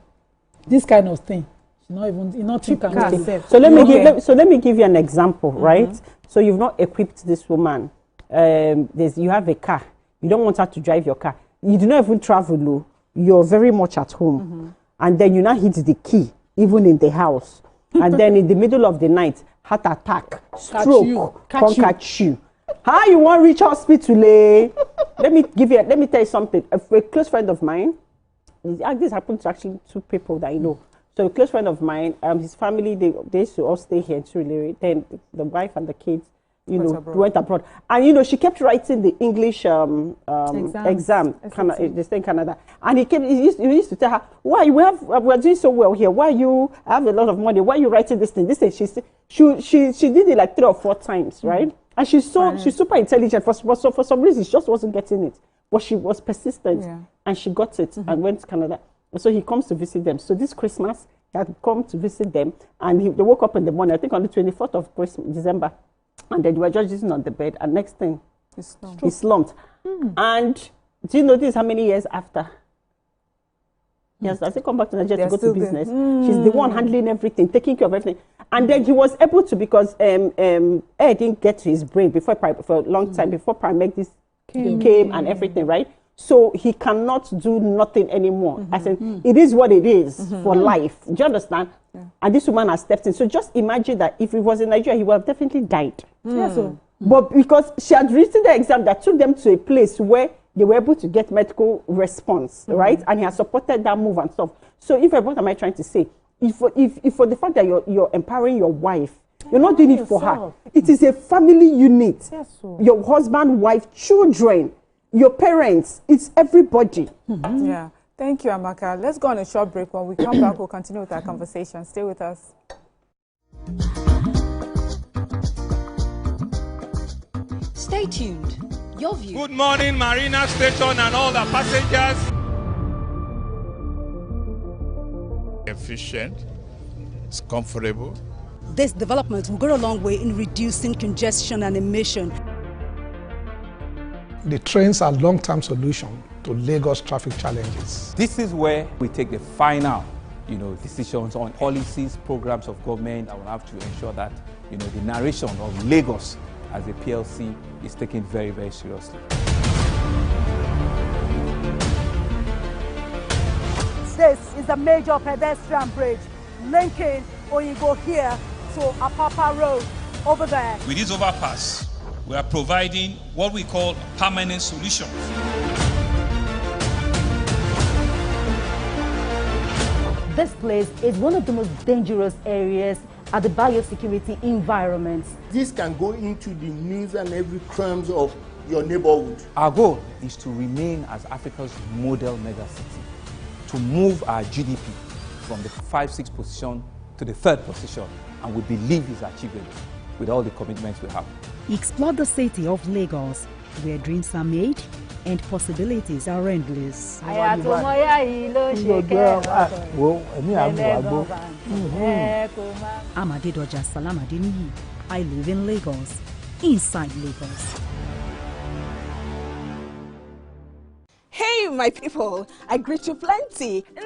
This kind of thing, nothing can. So let me give you an example, right? So you've not equipped this woman. You have a car. You don't want her to drive your car. You do not even travel low. You're very much at home, and then you now hit the key, even in the house, and then in the middle of the night, heart attack, stroke, catch you. How you want to reach hospital? Let me tell you something. A close friend of mine, this happened to actually 2 people that I know. So a close friend of mine, his family, they used to all stay here in Surulere. Then the wife and the kids, went abroad. And she kept writing the English exam. They stay in Canada. And he used to tell her, why we're doing so well here? Why you have a lot of money? Why are you writing this thing? This thing. She did it like 3 or 4 times, right? And she's super intelligent. For some reason, she just wasn't getting it. But she was persistent, and she got it and went to Canada. And so he comes to visit them. So this Christmas, he had come to visit them, and they woke up in the morning, I think on the 24th of December, and then they were just sitting on the bed, and next thing, he slumped. And do you know this how many years after? Yes, as they come back to Nigeria to go to business, she's the one handling everything, taking care of everything. And then he was able to, because air didn't get to his brain for a long time, before paramedics came and everything, right? So he cannot do nothing anymore. I said, it is what it is for life. Do you understand? And this woman has stepped in. So just imagine that if it was in Nigeria, he would have definitely died. But because she had written the exam that took them to a place where they were able to get medical response, right? And he has supported that move and stuff. So what am I trying to say? If for the fact that you're empowering your wife, you're not doing it for her. It is a family unit. Yes, your husband, wife, children, your parents, it's everybody. Yeah. Thank you, Amaka. Let's go on a short break. When we come back, we'll continue with our conversation. Stay with us. Stay tuned. Your view. Good morning, Marina Station and all the passengers. Efficient, it's comfortable. This development will go a long way in reducing congestion and emission. The trains are long-term solution to Lagos traffic challenges. This is where we take the final, decisions on policies, programs of government that will have to ensure that, the narration of Lagos as a PLC is taken very, very seriously. This is a major pedestrian bridge linking Oyingo here to Apapa Road over there. With this overpass, we are providing what we call permanent solutions. This place is one of the most dangerous areas at the biosecurity environment. This can go into the news and every crumbs of your neighborhood. Our goal is to remain as Africa's model megacity, to move our GDP from the 5-6 position to the 3rd position, and we believe is achievable with all the commitments we have. Explore the city of Lagos, where dreams are made and possibilities are endless. Amadedoja Salamadini. I live in Lagos, inside Lagos. Hey, my people, I greet you plenty. My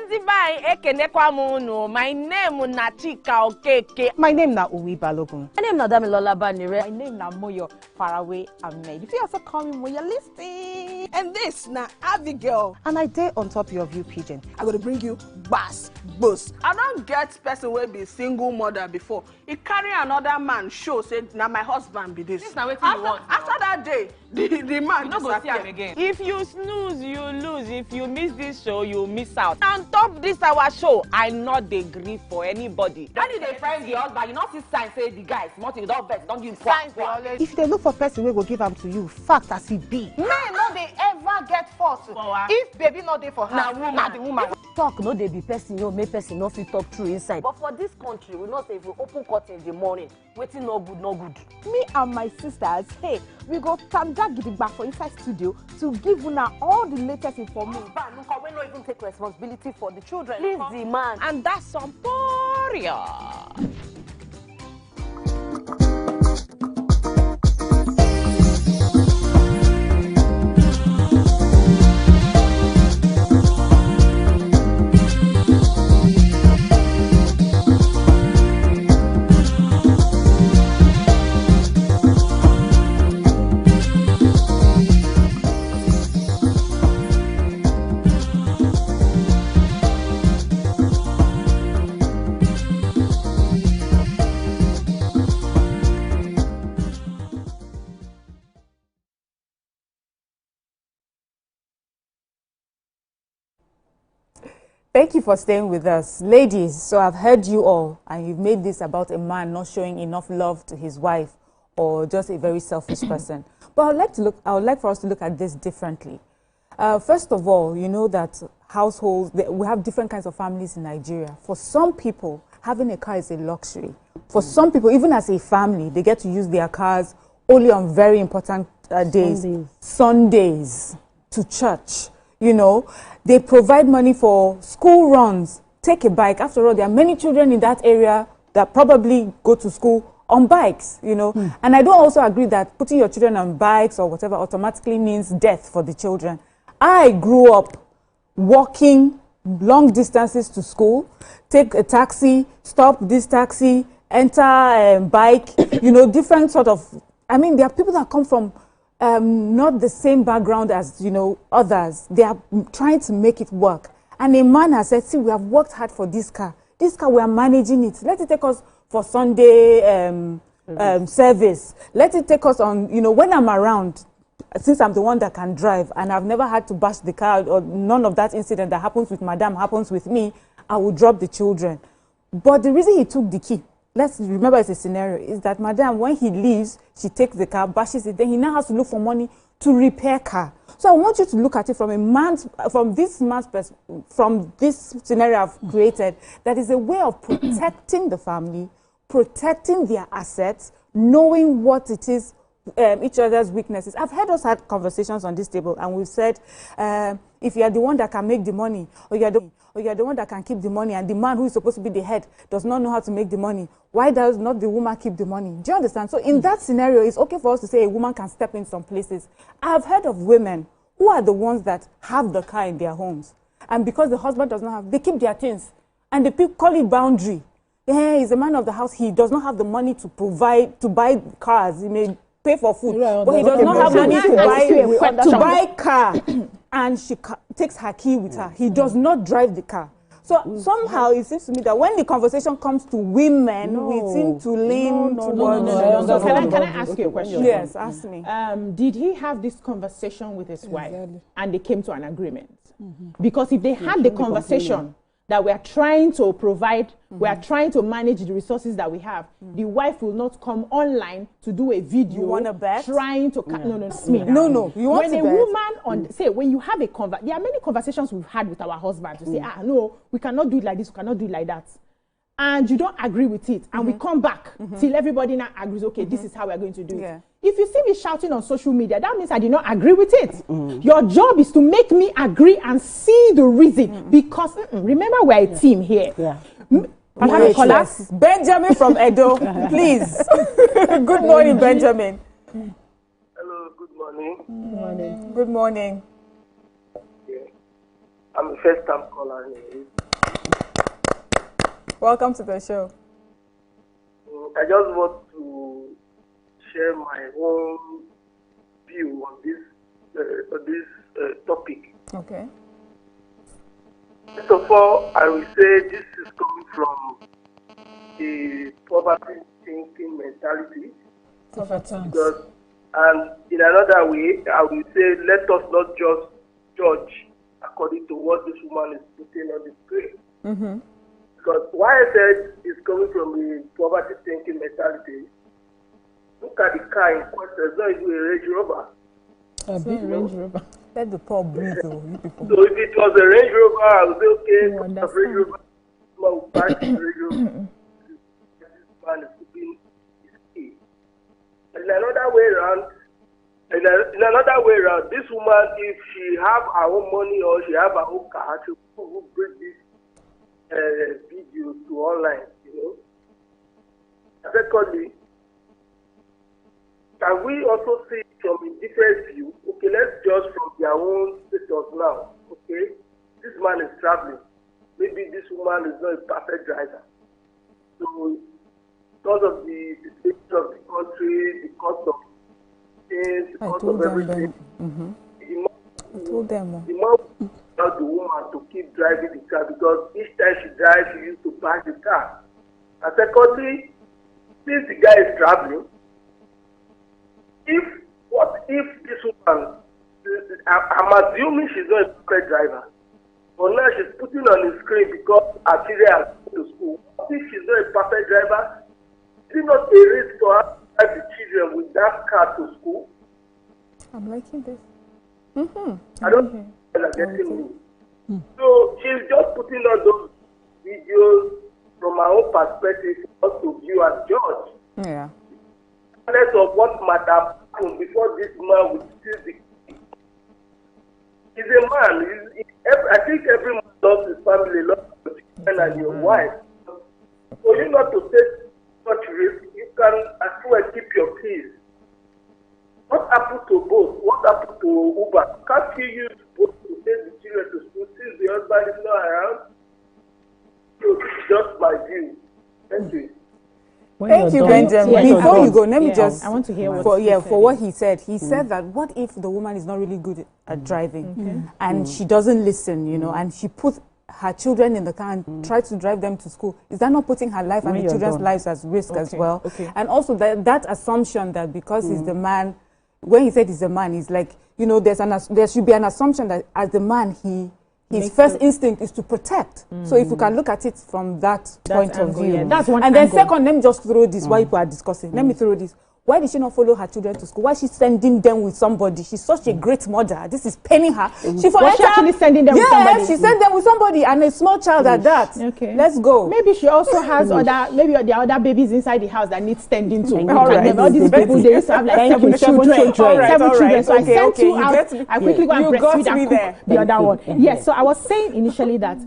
name is Nachika Okeke. My name na Uwi Balogun. My name na Damilola Banire. My name na Moyo Faraway Ahmed. If you also call me Moyo, listen. And this na Abigail. And I dare on top of you, Pigeon. I'm going to bring you bass, boost. I don't get person will be single mother before. He carry another man show, say, now my husband be this. This na wetin you want. After that day, the man you no go see him again. If you snooze, you lose. If you miss this show, you miss out. On top this our show, I not dey gree for anybody. When you dey find the husband, you not see sign say the guy smart, you don't vex, don't give signs. If they look for person we go give them to you, fact as it be. Men no dey ever get fault. If baby not dey for her, na the woman. Talk no dey be person, make person no fit talk true inside. But for this country, we not say if we open curtain in the morning, waiting no good, no good. Me and my sisters, hey, we go tanda gidigba for inside studio to give una all the latest information. We no even take responsibility for the children. Leave the man. And that's some poria. Thank you for staying with us. Ladies, so I've heard you all, and you've made this about a man not showing enough love to his wife or just a very selfish person. But I would like for us to look at this differently. First of all, you know that households, we have different kinds of families in Nigeria. For some people, having a car is a luxury. For some people, even as a family, they get to use their cars only on very important days. Sundays, to church. You know, they provide money for school runs. Take a bike. After all, there are many children in that area that probably go to school on bikes, you know. And I don't also agree that putting your children on bikes or whatever automatically means death for the children. I grew up walking long distances to school, take a taxi, stop this taxi, enter a bike, you know, different sort of, I mean, there are people that come from not the same background as, you know, others. They are trying to make it work. And a man has said, see, we have worked hard for this car. This car, we are managing it. Let it take us for Sunday service. Let it take us on, you know, when I'm around, since I'm the one that can drive and I've never had to bash the car or none of that incident that happens with madam happens with me, I will drop the children. But the reason he took the key, let's remember it's a scenario, is that madam, when he leaves, she takes the car, bashes it, then he now has to look for money to repair car. So I want you to look at it from this scenario I've created, that is a way of protecting the family, protecting their assets, knowing what it is, each other's weaknesses. I've heard us had conversations on this table, and we've said, if you are the one that can make the money, or you are the one that can keep the money, and the man who is supposed to be the head does not know how to make the money, why does not the woman keep the money? Do you understand? So in that scenario, it's okay for us to say a woman can step in some places. I've heard of women who are the ones that have the car in their homes, and because the husband does not have, they keep their things, and the people call it boundary. Yeah, he's a man of the house. He does not have the money to buy cars. He may pay for food, but he does not have money to buy car, and she takes her key with her. He does not drive the car. So somehow it seems to me that when the conversation comes to women, we seem to lean towards. So can I ask you a question? Yes, ask me. Did he have this conversation with his wife, and they came to an agreement? Because if they had the conversation that we are trying to provide, we are trying to manage the resources that we have, the wife will not come online to do a video. You want to bet? Trying to no. You want when to a bet? woman say when you have a there are many conversations we've had with our husband to say, no, we cannot do it like this, we cannot do it like that, and you don't agree with it, and we come back till everybody now agrees. Okay, this is how we are going to do it. If you see me shouting on social media, that means I did not agree with it. Your job is to make me agree and see the reason. Because remember, we're a team here. Benjamin from Edo, please. Good morning, Benjamin. Hello, good morning. Good morning. Yeah. I'm a first-time caller. Welcome to the show. I just want to share my own view on this topic. Okay. First of all, I will say this is coming from the poverty thinking mentality. Because, and in another way, I will say let us not just judge according to what this woman is putting on the screen. Because why I said it's coming from the poverty thinking mentality, look at the car in question. It's not even a Range Rover. A big Range Rover. Let the poor breathe, you people. So if it was a Range Rover, I would say, okay, a Range Rover, I would buy the Range Rover. This man is putting his key. And in another way around, this woman, if she have her own money or she have her own car, she will bring this video to online, Secondly, can we also see from a different view? Okay, let's judge from their own status now. Okay, this man is traveling. Maybe this woman is not a perfect driver. So, because of the state of the country, the cost of things, the cost of everything, the more the woman to keep driving the car, because each time she drives, she used to buy the car. And secondly, since the guy is traveling, what if this woman, I'm assuming she's not a perfect driver, but now she's putting on the screen because her children are going to school. What if she's not a perfect driver? Is it not a risk for her to drive the children with that car to school? I'm liking this. I don't think they're getting me. So she's just putting on those videos from her own perspective for us to view and judge. Yeah. Regardless of what might have happened before this man would steal the key. He's a man. I think every man loves his family, loves your children and your wife. For you not to take such risk, you can as well keep your peace. What happened to both? What happened to Uber? Can't you use both to take the children to school since the husband is not around? So this is just my view. Thank you. Thank you, Benjamin. Before you go, let me just I want to hear for what he said. He said that what if the woman is not really good at driving and she doesn't listen, and she puts her children in the car and tries to drive them to school? Is that not putting her life and the children's lives at risk as well? And also that assumption that because he's the man, when he said he's a man, he's like, you know, there should be an assumption that as a man, his first instinct is to protect. So if you can look at it from that point of view. That's one and then second, let me just throw this while people are discussing. Let me throw this. Why did she not follow her children to school? Why is she sending them with somebody? She's such a great mother. This is paining her. Was she actually sending them with somebody? Yes, she sent them with somebody and a small child at that. Okay. Let's go. Maybe she also has maybe there are other babies inside the house that need tending to. All right. All these people, they used to have like seven children. So I sent you out. I quickly go and breastfeed and cook the other one. Yes, so I was saying initially that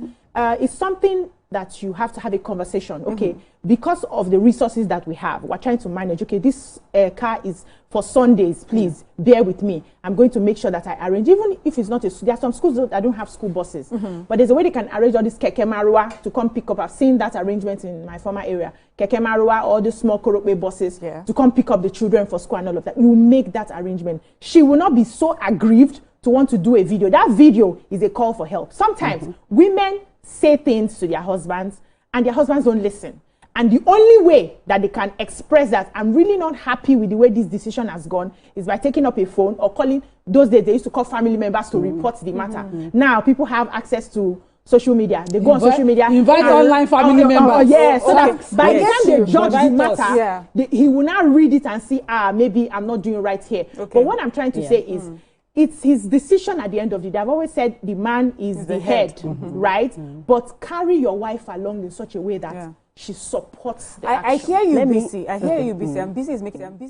it's something that you have to have a conversation, okay? Because of the resources that we have, we're trying to manage, okay, this car is for Sundays, please bear with me. I'm going to make sure that I arrange, even if it's not there are some schools that don't have school buses, but there's a way they can arrange all this keke marua to come pick up. I've seen that arrangement in my former area. Keke marua, all the small korope buses to come pick up the children for school and all of that. You make that arrangement. She will not be so aggrieved to want to do a video. That video is a call for help. Sometimes women say things to their husbands and their husbands don't listen. And the only way that they can express that I'm really not happy with the way this decision has gone is by taking up a phone or calling. Those days they used to call family members to report the matter. Now people have access to social media. They go on social media. Invite online family members. Yes, so that by the time they judge the matter, he will now read it and see, maybe I'm not doing right here. But what I'm trying to say is, it's his decision at the end of the day. I've always said the man is the head, right? But carry your wife along in such a way that she supports the action. I hear you, BC. I hear you, BC. And BC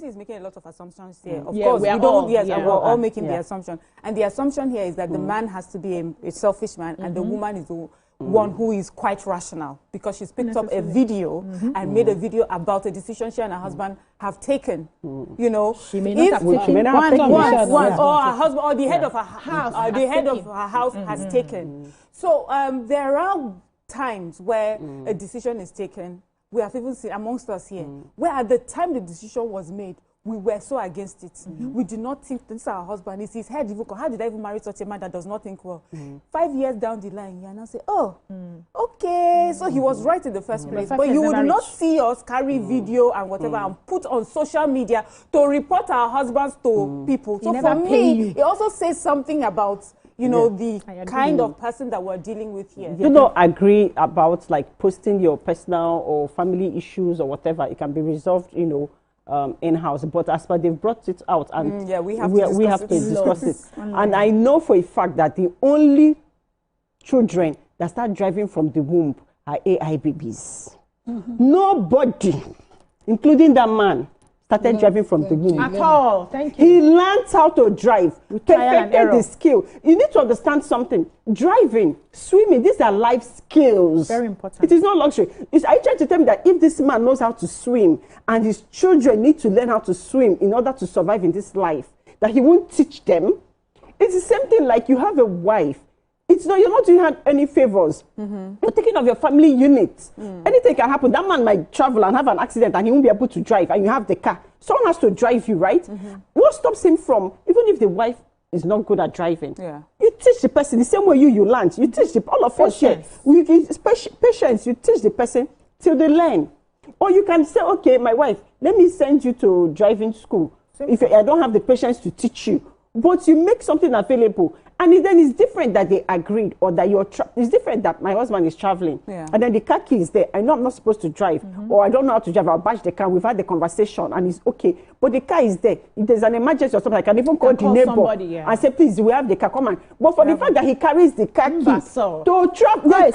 is making a lot of assumptions here. Of course, we're all making the assumption. And the assumption here is that the man has to be a selfish man and the woman is the one who is quite rational because she's picked up a video and made a video about a decision she and her husband have taken. You know, she may not have taken or her husband or the head of her house, the head of her house has taken. So there are times where a decision is taken. We have even seen amongst us here where at the time the decision was made, we were so against it. We did not think this is our husband. It's his head. How did I even marry such a man that does not think well? 5 years down the line, you now say, oh, okay. So he was right in the first place. But you would not see us carry video and whatever and put on social media to report our husbands to people. So for me, it also says something about the kind of person that we're dealing with here. You don't agree about like posting your personal or family issues or whatever. It can be resolved, in-house. But as per they've brought it out, and we have to discuss it. And I know for a fact that the only children that start driving from the womb are AI babies. Nobody, including that man, started driving from the womb. At all. Thank you. He learned how to drive, perfected the skill. You need to understand something. Driving, swimming, these are life skills. Very important. It is not luxury. Are you trying to tell me that if this man knows how to swim and his children need to learn how to swim in order to survive in this life, that he won't teach them? It's the same thing like you have a wife. You're not doing her any favors. You're taking of your family unit. Anything can happen. That man might travel and have an accident and he won't be able to drive, and you have the car. Someone has to drive you, right? What stops him from, even if the wife is not good at driving, you teach the person the same way you learn. You teach all of us here. Patience, you teach the person till they learn. Or you can say, okay, my wife, let me send you to driving school. If I don't have the patience to teach you, but you make something available. And then it's different that they agreed or that it's different that my husband is traveling. And then the car key is there. I know I'm not supposed to drive or I don't know how to drive. I'll bash the car. We've had the conversation and it's okay. But the car is there. If there's an emergency or something, I can even call the neighbor and say, please, we have the car. Come on. But for the fact that he carries the car key to travel.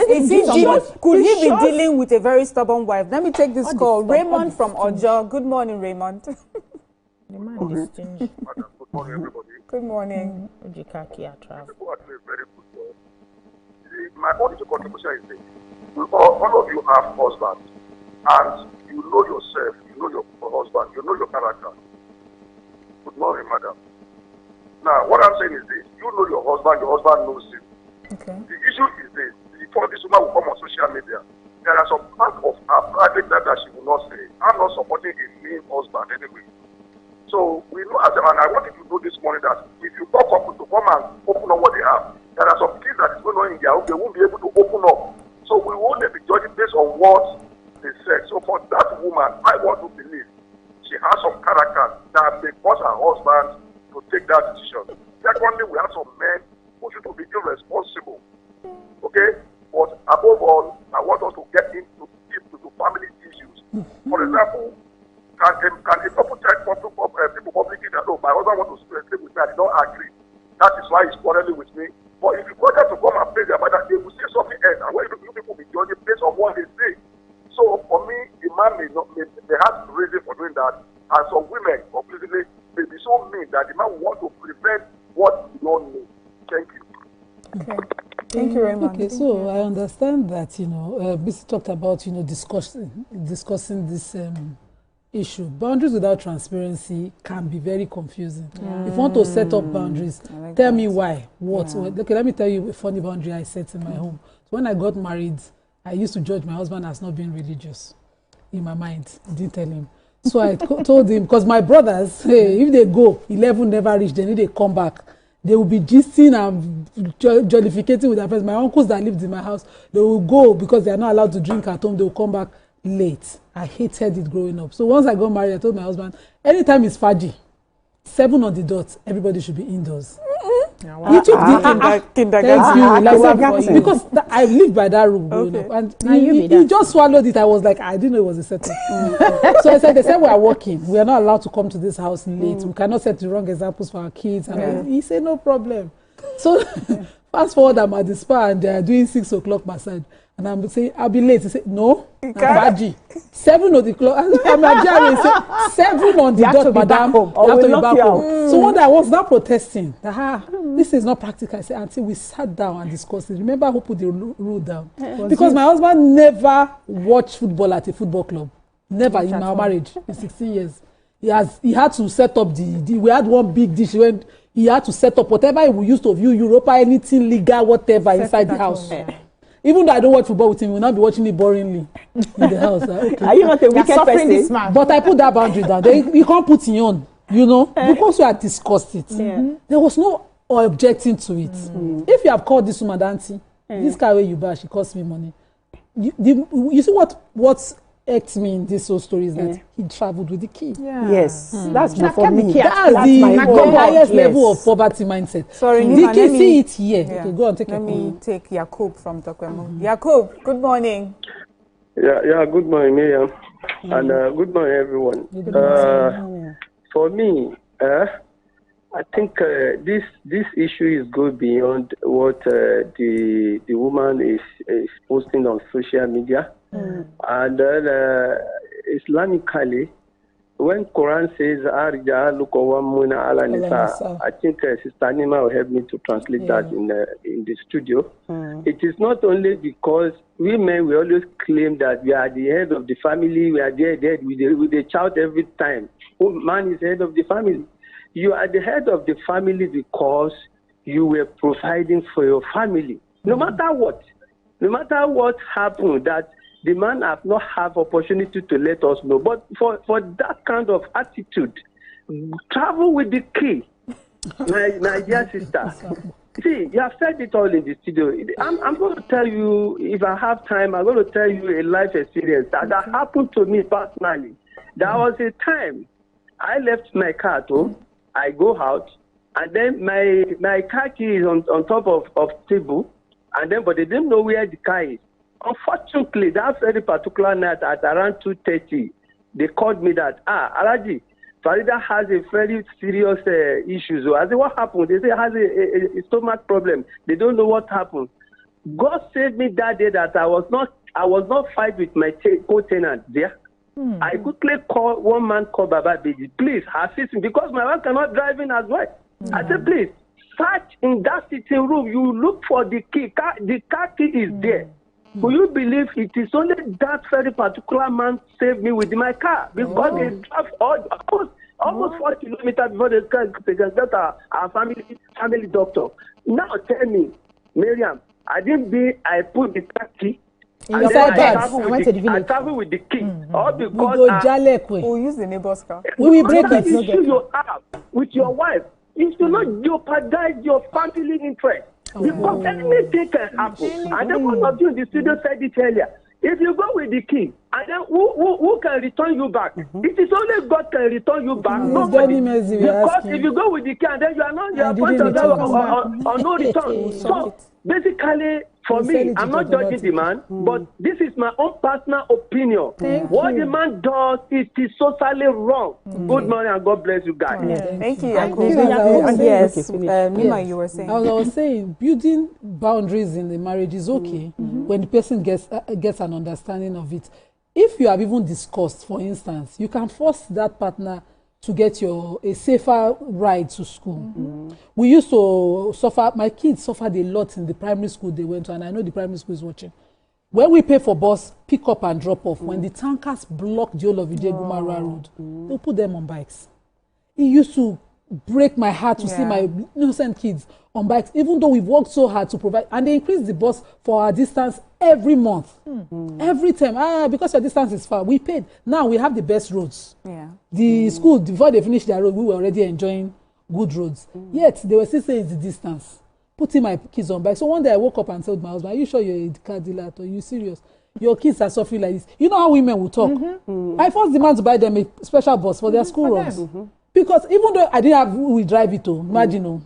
Could he be dealing with a very stubborn wife? Let me take this call. Raymond from Ojo. Good morning, Raymond. The man is stingy. Good morning, everybody. Good morning. People are doing very good job. My only contribution is this. All of you have husbands, and you know yourself, you know your husband, you know your character. Good morning, madam. Now, what I'm saying is this. You know your husband knows you. Okay. The issue is this. Before this woman will come on social media, there are some parts of her private life that she will not say. I'm not supporting a mean husband anyway. So we know as a man, I want you to know this morning that if you talk up to come and open up what they have, there are some things that is going on in their home, they won't be able to open up. So we won't be judging based on what they said. So for that woman, I want to believe she has some character that may cause her husband to take that decision. Secondly, we have some men who should be irresponsible. Okay? But above all, I want us to get into family issues. For example, can a couple tell people publicly that, oh, my husband wants to sleep with me, I did not agree. That is why he's quarreling with me. But if you go there to come and pay their mother, they will say something else. And when you people be judging based on what they say. So for me, the man may have reason for doing that. And some women, obviously, may be so mean that the man will want to prevent what you don't know. Thank you. Okay. Thank you very much. Okay, so I understand that, BC talked about, discussing this issue. Boundaries without transparency can be very confusing. If you want to set up boundaries, tell me why. What? Yeah. Okay, let me tell you a funny boundary I set in my home. So when I got married, I used to judge my husband as not being religious in my mind. I didn't tell him. So I told him, because my brothers, hey, if they go, 11 never reach, then if they come back, they will be gisting and jollificating with their friends. My uncles that lived in my house, they will go because they are not allowed to drink at home. They will come back late. I hated it growing up. So once I got married, I told my husband, anytime it's Faji, 7 on the dot, everybody should be indoors. He took the kindergarten. Because I lived by that rule growing up. And he just swallowed it. I was like, I didn't know it was a setting. So I said, they said we are working. We are not allowed to come to this house late. We cannot set the wrong examples for our kids. And he said, no problem. So fast forward, I'm at the spa and they are doing 6 o'clock massage. And I'm saying, I'll be late. He said, no, Baji. 7 on the clock. I'm at Jerry. He said, 7 on the dot, madam. You have to be back home. So one day I was now protesting. This is not practical. I said, until we sat down and discussed it. Remember who put the rule down? Because my husband never watched football at a football club. Never in our marriage in 16 years. He had to set up we had one big dish when he had to set up whatever we used to view Europa, anything legal, whatever inside the house. Even though I don't watch football with him, we will not be watching it boringly in the house. Okay. Are you not a wicked person? But I put that boundary down. You can't put it on, because we had discussed it. There was no objecting to it. If you have called this woman auntie, this car where you buy, she cost me money. You see what irked me in this whole story is that he traveled with the key. Yes, that's for me. That's the highest level of poverty mindset. Sorry, the key, see it here. Okay, go on, take Let me take Yakub from Tokwemo. Yakub, good morning. Yeah, good morning, Miriam. And good morning, everyone. Good morning. For me, I think this issue is go beyond what the woman is posting on social media. And then Islamically, when Quran says Arja Lukawamuna ala Nisa, I think Sister Nima will help me to translate that in the studio. It is not only because we men we always claim that we are the head of the family, we are there with the child every time. Man is head of the family. You are the head of the family because you were providing for your family. No matter what happened, that the man have not have opportunity to let us know. But for that kind of attitude, travel with the key, my dear sister. See, you have said it all in the studio. I'm going to tell you, if I have time, I'm going to tell you a life experience that happened to me personally. There was a time I left my car at home. I go out, and then my car key is on top of table, and then but they didn't know where the car is. Unfortunately, that very particular night at around 2:30, they called me that Alaji, Farida has a very serious issue. So I said, what happened? They say has a stomach problem. They don't know what happened. God saved me that day that I was not fight with my co-tenant there. I quickly call one man called Baba Baby. Please assist me because my wife cannot drive in as well. I said, please search in that sitting room. You look for the key. The car key is there. Will you believe it is only that very particular man saved me with my car because they drive almost 4 kilometers before they can get our family doctor. Now tell me, Miriam, I put the car key. I travel with the key. All because we'll use the neighbor's car. We will break it. Issue you have with your wife, you should not jeopardize your family interest. Because anything can happen. And then one of you in the studio said it earlier. If you go with the key, and then who can return you back? It is only God can return you back. Nobody. Because if you go with the car, then you are not your point of view or no return. So basically, for me, I'm not judging the man, but this is my own personal opinion. What the man does is socially wrong. Good morning and God bless you guys. Thank you. Yes, Nima, you were saying. I was saying, building boundaries in the marriage is okay when the person gets an understanding of it. If you have even discussed, for instance, you can force that partner to get a safer ride to school. We used to suffer, my kids suffered a lot in the primary school they went to, and I know the primary school is watching. When we pay for bus, pick up and drop off, when the tankers block the whole of Ijegumara Road, they'll put them on bikes. It used to break my heart to see my innocent kids on bikes, even though we've worked so hard to provide, and they increase the bus for our distance every month. Every time, because your distance is far, we paid. Now we have the best roads. The school, before they finished their road, we were already enjoying good roads. Yet they were still saying it's the distance. Putting my kids on bike. So one day I woke up and told my husband, "Are you sure you're a car dealer? Are you serious? Your kids are suffering like this." You know how women will talk. I forced the man to buy them a special bus for their school runs. Because even though I didn't have who will drive it, imagine,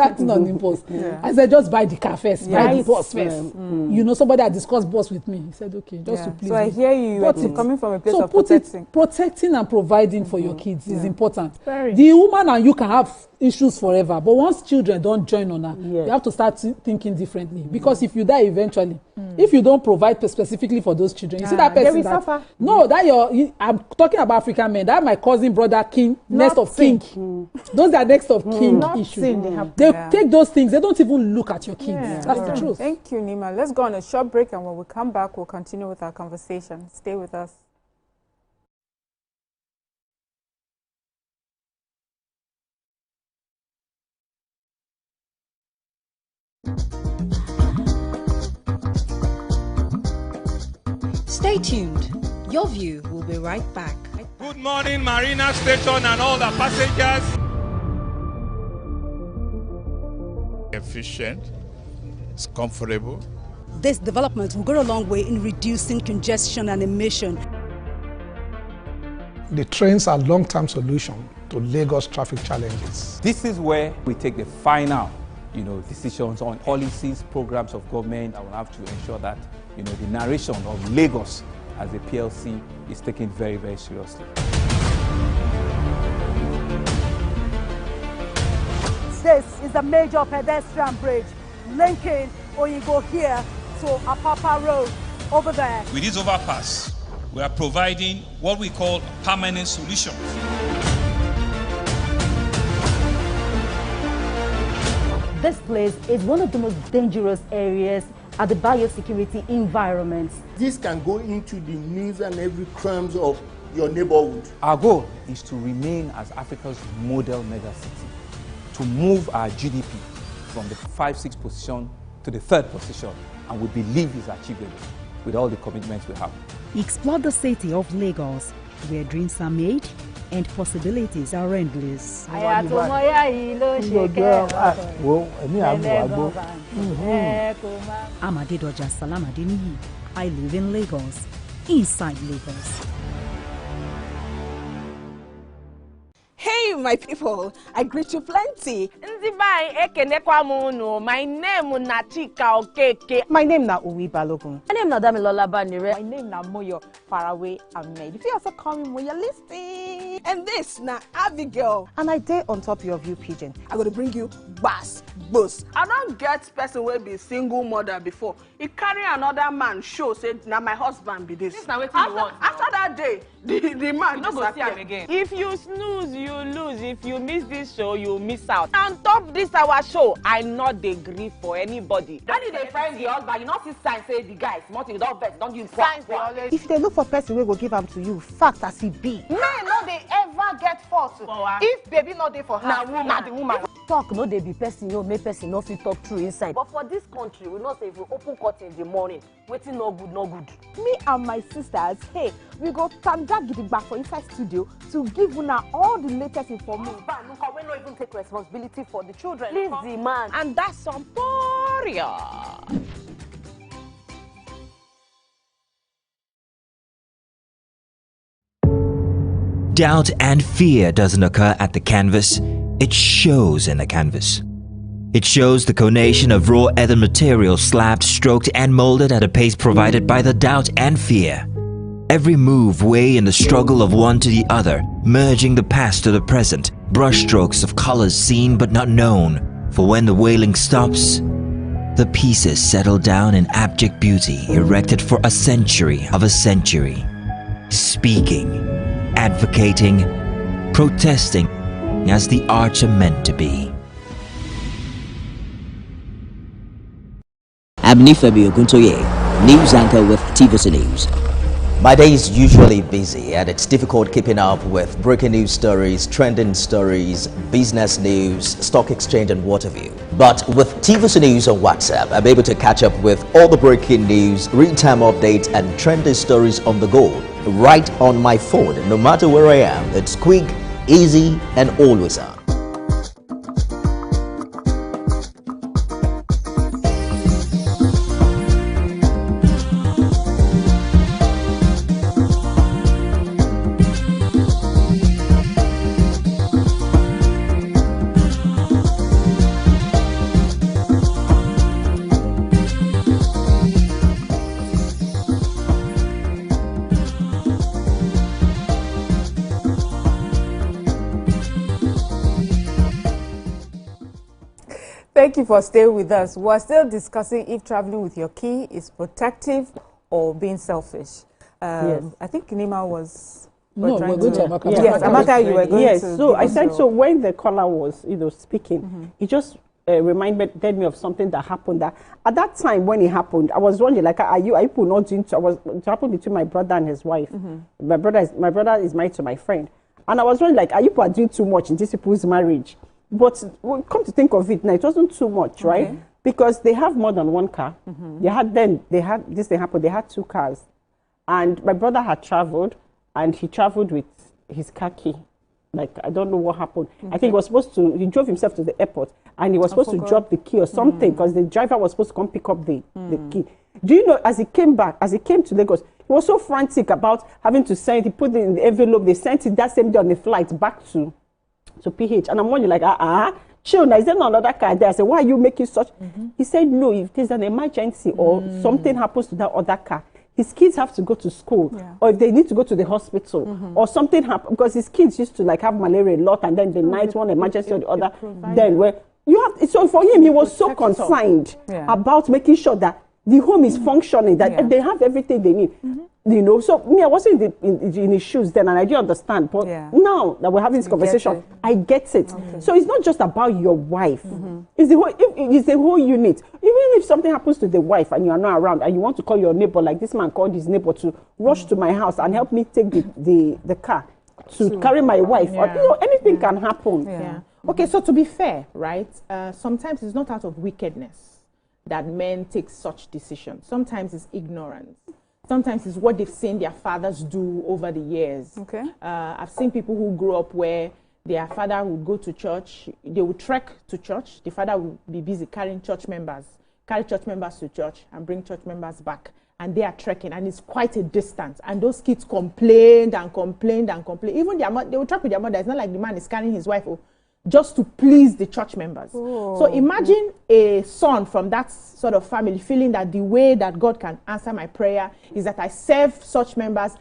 acting on impulse. I said, just buy the car first, buy the bus first. You know, somebody had discussed bus with me. He said, okay, just to please. So I hear you, coming from a place of protecting and providing for your kids is important. The woman and you can have issues forever, but once children don't join on her, you have to start thinking differently. Because if you die eventually, if you don't provide specifically for those children, you see that person that suffer. No, that I'm talking about African men. That my cousin, brother, king, next of king. Those are next of king issues. They take those things. They don't even look at your kids. That's the truth. Thank you, Nima. Let's go on a short break, and when we come back, we'll continue with our conversation. Stay with us. Stay tuned. Your view will be right back. Good morning, Marina Station and all the passengers. Efficient, it's comfortable. This development will go a long way in reducing congestion and emission. The trains are long-term solution to Lagos traffic challenges. This is where we take the final, decisions on policies, programs of government that will have to ensure that, the narration of Lagos as a PLC is taken very, very seriously. This is a major pedestrian bridge linking Oyinbo here to Apapa Road over there. With this overpass, we are providing what we call permanent solutions. This place is one of the most dangerous areas at the biosecurity environment. This can go into the news and every crimes of your neighborhood. Our goal is to remain as Africa's model megacity, to move our GDP from the 5-6 position to the 3rd position, and we believe is achievable with all the commitments we have. Explore the city of Lagos, where dreams are made and possibilities are endless. Amadedoja Salamadini. I live in Lagos, inside Lagos. Hey, my people, I greet you plenty. My name is Nachika Okeke. My name na Uwi Balogun. My name na Damilola Banire. My name na Moyo Faraway Ahmed. If you also call me Moyo, listen. And this na Abigail. And I dare on top of you, Pigeon. I'm going to bring you bass, boost. I don't get person will be single mother before. He carry another man show, say, now my husband be this. This na wetin you want. After that day, the man no go see him again. If you snooze, you lose. If you miss this show, you miss out. On top this our show, I not dey gree for anybody. When you dey find the husband, you not see sign say the guy smart, you don't vex, don't use signs. If they look for person, we go give them to you. Fact as he be. Men no dey ever get fault. If baby not dey for her, na the woman. Talk no dey be person, make person no fit talk true inside. But for this country, we know say if we open court in the morning, wetin no good, no good. Me and my sisters, hey, we go tanda gidigba for inside studio to give una all the latest information. We no even take responsibility for the children. Leave the man. And that's some poria. doubt and fear doesn't occur at the canvas, it shows in the canvas. It shows the conation of raw earthen material slabbed, stroked and molded at a pace provided by the doubt and fear. Every move way in the struggle of one to the other, merging the past to the present, brushstrokes of colors seen but not known. For when the wailing stops, the pieces settle down in abject beauty erected for a century of a century. Speaking, advocating, protesting as the arts are meant to be. I'm Nifemi Oguntoye, news anchor with TVC News. My day is usually busy and it's difficult keeping up with breaking news stories, trending stories, business news, stock exchange and what have you. But with TVC News on WhatsApp, I'm able to catch up with all the breaking news, real-time updates and trending stories on the go, right on my phone, no matter where I am. It's quick, easy and always on. Thank you for staying with us. We're still discussing if traveling with your key is protective or being selfish. Yes. I think Nima was... No, we're going to Amaka. Yes, Amaka, you were going to... So I said, so when the caller was, speaking, it just reminded me of something that happened. That at that time when it happened, I was wondering, like, are you not into? It happened between my brother and his wife. My brother is married to my friend, and I was wondering, like, are you doing too much in these people's marriage? But come to think of it, now it wasn't too much, right? Because they have more than one car. This thing happened. They had two cars, and my brother had traveled, and he traveled with his car key. Like, I don't know what happened. I think he drove himself to the airport, and he was supposed to drop the key or something, because the driver was supposed to come pick up the key. Do you know, as he came to Lagos, he was so frantic about having to send, he put it in the envelope, they sent it that same day on the flight back to PH. And I'm wondering, like, chill, now, is there not another car there? I said, why are you making such? He said, no, if there's an emergency or something happens to that other car, his kids have to go to school, or if they need to go to the hospital, or something happens, because his kids used to like have malaria a lot, and then the night one emergency or the other, then where you have. So for him, he was so concerned about making sure that the home is functioning, that they have everything they need. You know, so me, I wasn't in his shoes then, and I do understand. But now that we're having this conversation, I get it. So it's not just about your wife; it's the whole unit. Even if something happens to the wife and you are not around, and you want to call your neighbor, like this man called his neighbor to rush to my house and help me take the car to carry my wife, or anything can happen. Okay, so to be fair, right? Sometimes it's not out of wickedness that men take such decisions. Sometimes it's ignorance. Sometimes it's what they've seen their fathers do over the years. I've seen people who grew up where their father would go to church, they would trek to church, the father would be busy carry church members to church and bring church members back. And they are trekking, and it's quite a distance. And those kids complained and complained and complained. Even they would trek with their mother. It's not like the man is carrying his wife just to please the church members. So imagine a son from that sort of family feeling that the way that God can answer my prayer is that I serve such members,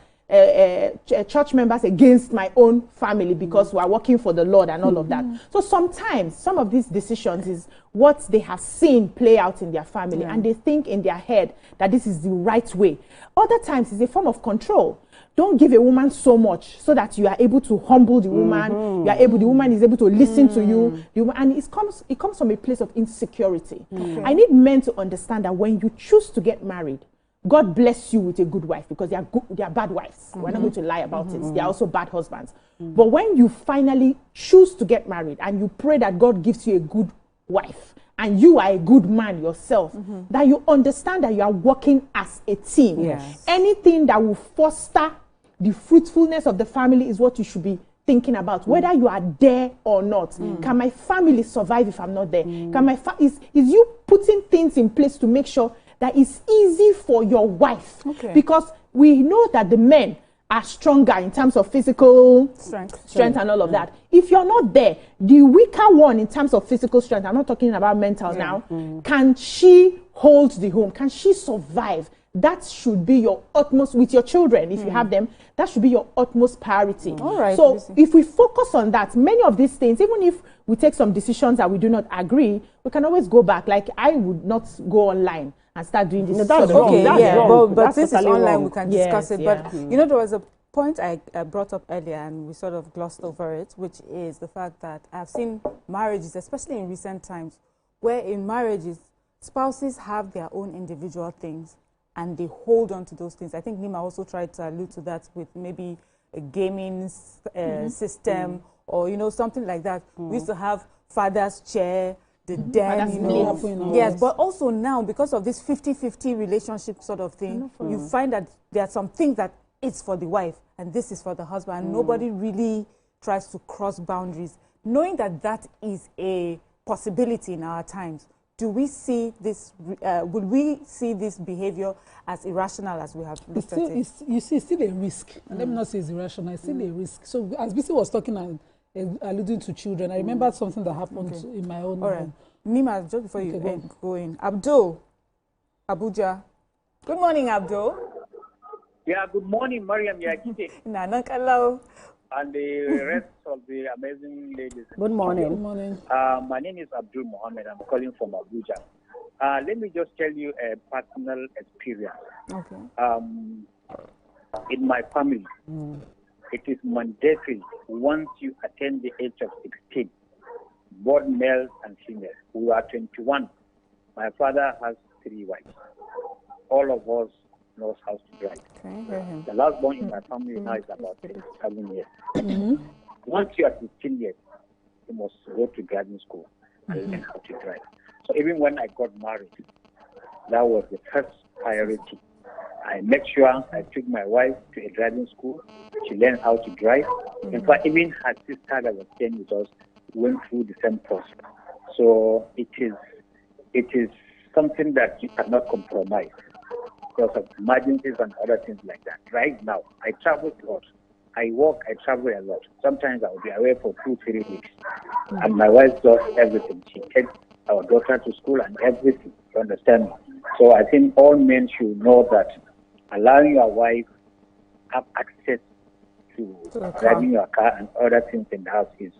church members against my own family because we are working for the Lord and all of that. So sometimes some of these decisions is what they have seen play out in their family, and they think in their head that this is the right way. Other times it's a form of control. Don't give a woman so much so that you are able to humble the woman. The woman is able to listen to you. And it comes from a place of insecurity. I need men to understand that when you choose to get married, God bless you with a good wife, because they are bad wives. We're not going to lie about it. They are also bad husbands. But when you finally choose to get married and you pray that God gives you a good wife, and you are a good man yourself, that you understand that you are working as a team. Anything that will foster the fruitfulness of the family is what you should be thinking about, whether you are there or not. Can my family survive if I'm not there? Can my is you putting things in place to make sure that it's easy for your wife? Because we know that the men are stronger in terms of physical strength and all of that. If you're not there, the weaker one in terms of physical strength, I'm not talking about mental now, can she hold the home? Can she survive? That should be your utmost, with your children, if you have them, that should be your utmost priority. All right. So if we focus on that, many of these things, even if we take some decisions that we do not agree, we can always go back. Like, I would not go online and start doing this. That's sort of okay, thing. yeah, but That's this is totally online, wrong. we can Yes, discuss it. yeah. But, you know, there was a point I brought up earlier and we sort of glossed over it, which is the fact that I've seen marriages, especially in recent times, where in marriages, spouses have their own individual things and they hold on to those things. I think Nima also tried to allude to that with maybe a gaming system or, you know, something like that. We used to have father's chair, the den, you know. Yes, but also now, because of this 50-50 relationship sort of thing, you find that there are some things that it's for the wife and this is for the husband. And nobody really tries to cross boundaries. Knowing that that is a possibility in our times, do we see this, will we see this behavior as irrational as we have looked at it? You see, it's still a risk. And let me not say it's irrational, it's still a risk. So as BC was talking and alluding to children, I remembered something that happened in my own home. Nima, just before you go in, Abdul, Abuja. Good morning, Abdul. Yeah, good morning, Mariam Yakite. Hello. And the rest of the amazing ladies. Good morning. Good morning. My name is Abdul Mohammed. I'm calling from Abuja. Let me just tell you a personal experience. Okay. In my family, it is mandatory once you attain the age of 16, both males and females. We are 21. My father has 3 wives. All of us knows how to drive. The last born in my family now is about 7 years. Once you are 15 years, you must go to driving school and learn how to drive. So even when I got married, that was the first priority. I made sure I took my wife to a driving school. She learned how to drive. In fact, even her sister that was staying with us went through the same process. So it is something that you cannot compromise because of emergencies and other things like that. Right now, I travel a lot. I work, I travel a lot. Sometimes I will be away for 2-3 weeks. And my wife does everything. She takes our daughter to school and everything. You understand? So I think all men should know that allowing your wife have access to driving your car and other things in the house is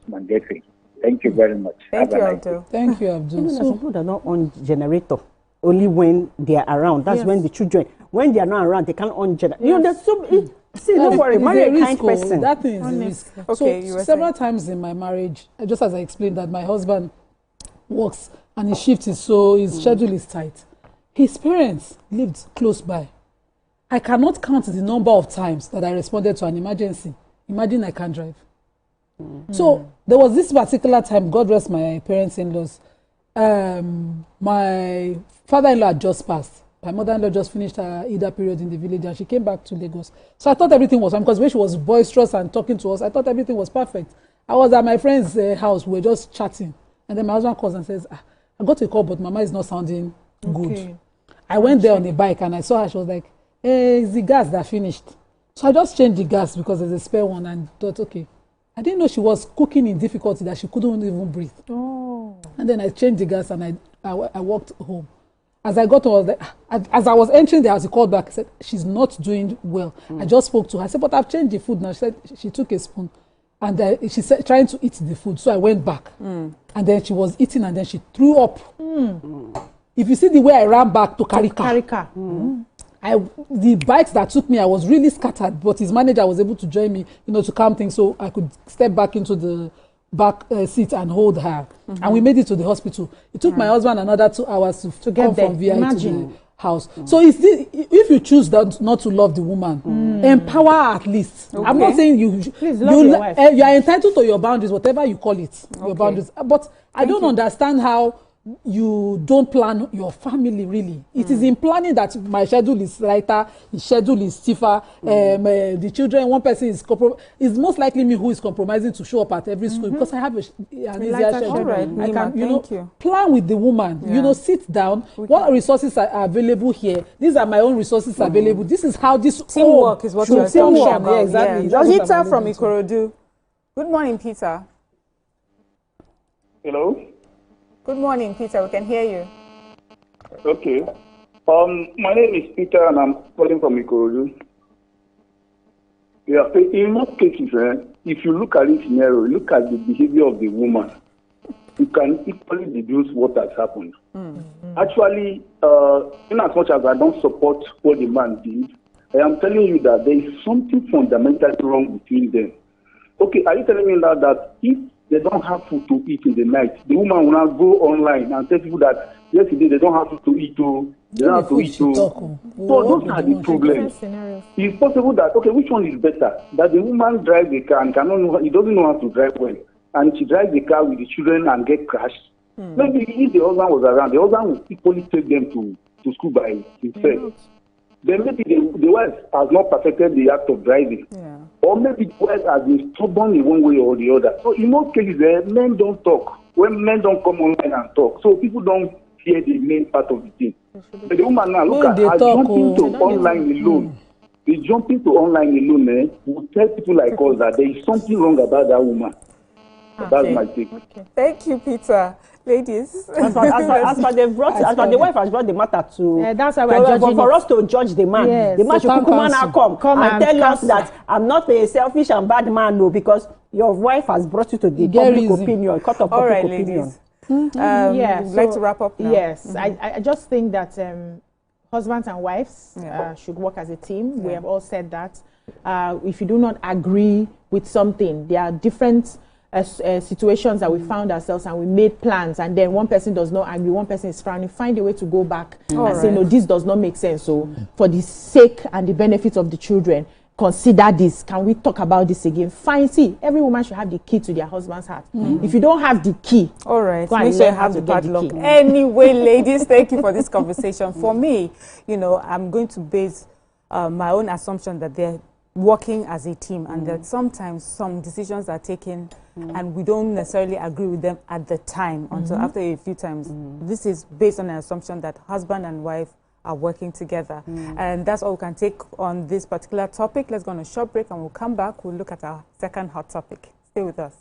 mandatory. Thank you very much. Thank you, Abdul. Thank you, Abdul. Some people are not on generator. Only when they are around. That's when the children, when they are not around, they can't on generator. You know, there's so. See, don't worry, marry a kind person. That thing is a risk. Okay, so several times in my marriage, just as I explained, that my husband works and his shift is so his schedule is tight. His parents lived close by. I cannot count the number of times that I responded to an emergency. Imagine I can't drive. So there was this particular time, God rest my parents-in-laws, my father-in-law had just passed. My mother-in-law just finished her Ida period in the village and she came back to Lagos. So I thought everything was fine because when she was boisterous and talking to us, I thought everything was perfect. I was at my friend's house, we were just chatting. And then my husband calls and says, I got a call, but Mama is not sounding good. I went there on a bike and I saw her, she was like, hey, it's the gas that finished. So I just changed the gas because there's a spare one and thought, okay. I didn't know she was cooking in difficulty that she couldn't even breathe. And then I changed the gas and I walked home. As I got home, as I was entering the house, he called back. He said, she's not doing well. I just spoke to her. I said, but I've changed the food now. She said she took a spoon and she said trying to eat the food. So I went back and then she was eating and then she threw up. If you see the way I ran back to carry car. The bikes that took me, I was really scattered, but his manager was able to join me, to calm things so I could step back into the back seat and hold her. And we made it to the hospital. It took my husband another 2 hours to get from VI to the house. So if you choose not to love the woman, empower her at least. I'm not saying you love your wife. You are entitled to your boundaries, whatever you call it, your boundaries. But I don't understand how you don't plan your family really. It is in planning that my schedule is lighter, his schedule is stiffer. The children, one person is most likely me who is compromising to show up at every school because I have an easier schedule. Right. I can, plan with the woman. Sit down. What resources are available here? These are my own resources available. This is how this teamwork is what you're talking about. Yeah, exactly. Peter from Ikorodu. Good morning, Peter. Hello. Good morning, Peter. We can hear you. Okay. My name is Peter, and I'm calling from Ikorodu. Yeah, in most cases, if you look at this scenario, look at the behavior of the woman, you can equally deduce what has happened. Actually, in as much as I don't support what the man did, I am telling you that there is something fundamentally wrong between them. Okay, are you telling me now that if they don't have food to eat in the night, the woman will now go online and tell people that yesterday they don't have food to eat, they don't have to eat. So those are the problems. It's possible that, okay, which one is better? That the woman drives the car and he doesn't know how to drive well, and she drives the car with the children and get crashed. Maybe if the husband was around, the husband would equally take them to school by himself. Then maybe the wife has not perfected the act of driving. Or maybe the wife has been stubborn in one way or the other. So in most cases, men don't talk. When men don't come online and talk, so people don't hear the main part of the thing. But the woman now, look at her jumping to online alone. The jumping to online alone will tell people like us that there is something wrong about that woman. That's my take. Okay. Thank you, Peter. Ladies, as the wife has brought the matter to, that's why we're judging for us to judge the man. Yes, the man should come and tell us that I'm not a selfish and bad man, no, because your wife has brought you to the public opinion, court of public opinion. We'd like to wrap up now. Yes, I just think that husbands and wives should work as a team. We have all said that. If you do not agree with something, there are different situations that we found ourselves and we made plans, and then one person does not agree, one person is frowning. Find a way to go back and say, no, this does not make sense. So for the sake and the benefit of the children, consider this. Can we talk about this again? Fine. See, every woman should have the key to their husband's heart. If you don't have the key, make sure you have the padlock. Anyway, ladies, thank you for this conversation. For me, I'm going to base my own assumption that they're working as a team, and that sometimes some decisions are taken and we don't necessarily agree with them at the time until after a few times. This is based on an assumption that husband and wife are working together. And that's all we can take on this particular topic. Let's go on a short break and we'll come back. We'll look at our second hot topic. Stay with us.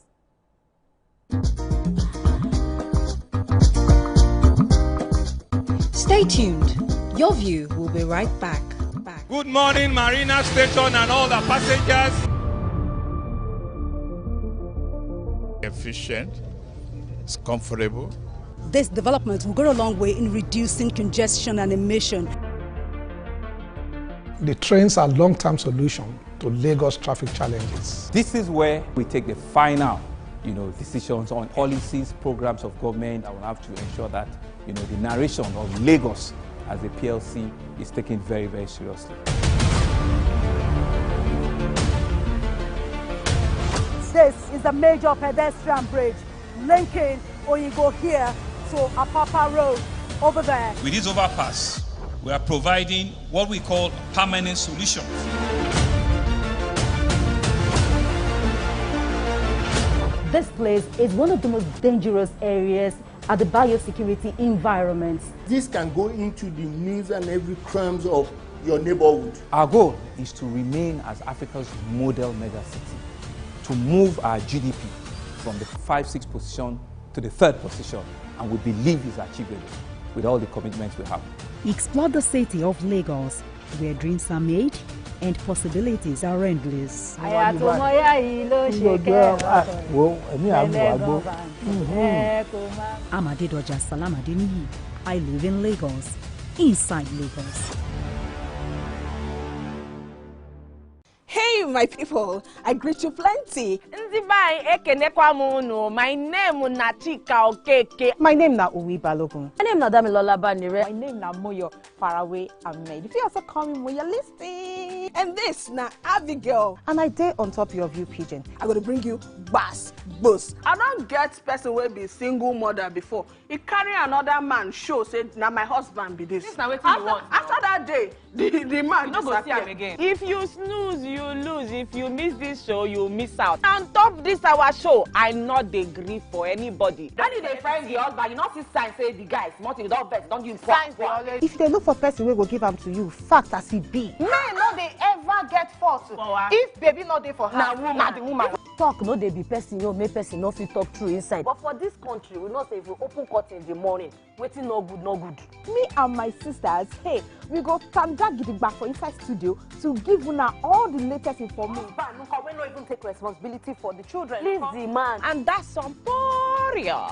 Stay tuned. Your view will be right back. Good morning, Marina Station and all the passengers. Efficient, it's comfortable. This development will go a long way in reducing congestion and emission. The trains are a long-term solution to Lagos traffic challenges. This is where we take the final, decisions on policies, programs of government. I will have to ensure that, the narration of Lagos as a PLC is taken very, very seriously. This is a major pedestrian bridge linking Oyingo here to Apapa Road over there. With this overpass, we are providing what we call permanent solutions. This place is one of the most dangerous areas at the biosecurity environment. This can go into the news and every crimes of your neighborhood. Our goal is to remain as Africa's model megacity, to move our GDP from the 5-6 position to the 3rd position, and we believe is achievable with all the commitments we have. Explore the city of Lagos, where dreams are made and possibilities are endless. Amadedoja Salamadini. I live in Lagos, inside Lagos. Hey, my people, I greet you plenty. My name is Nachika Okeke. My name na Uwi Balogun. My name na Damilola Banire. My name na Moyo Faraway Ahmed. If you also call me Moyo Listy. And this na Abigail. And I dare on top of you, Pigeon. I'm going to bring you bass, boost. I don't get person will be single mother before. He carry another man show say now my husband be this. After that day, the man you no go see him again. If you snooze, you lose. If you miss this show, you miss out. On top this our show, I not dey gree for anybody. When you dey friend the husband, you not see sign say the guys, nothing don't vex, don't you sign for always. If they look for person we go give them to you, fact as it be. Men no they ever get fault. If baby not there for her, na the woman. Talk no dey be person you make person no fit talk true inside. But for this country, we know say if you open curtain in the morning, waiting no good, no good. Me and my sisters, hey, we go tanda gidigba for inside studio to give una all the latest information. We no even take responsibility for the children. Leave the man. And that's some poria.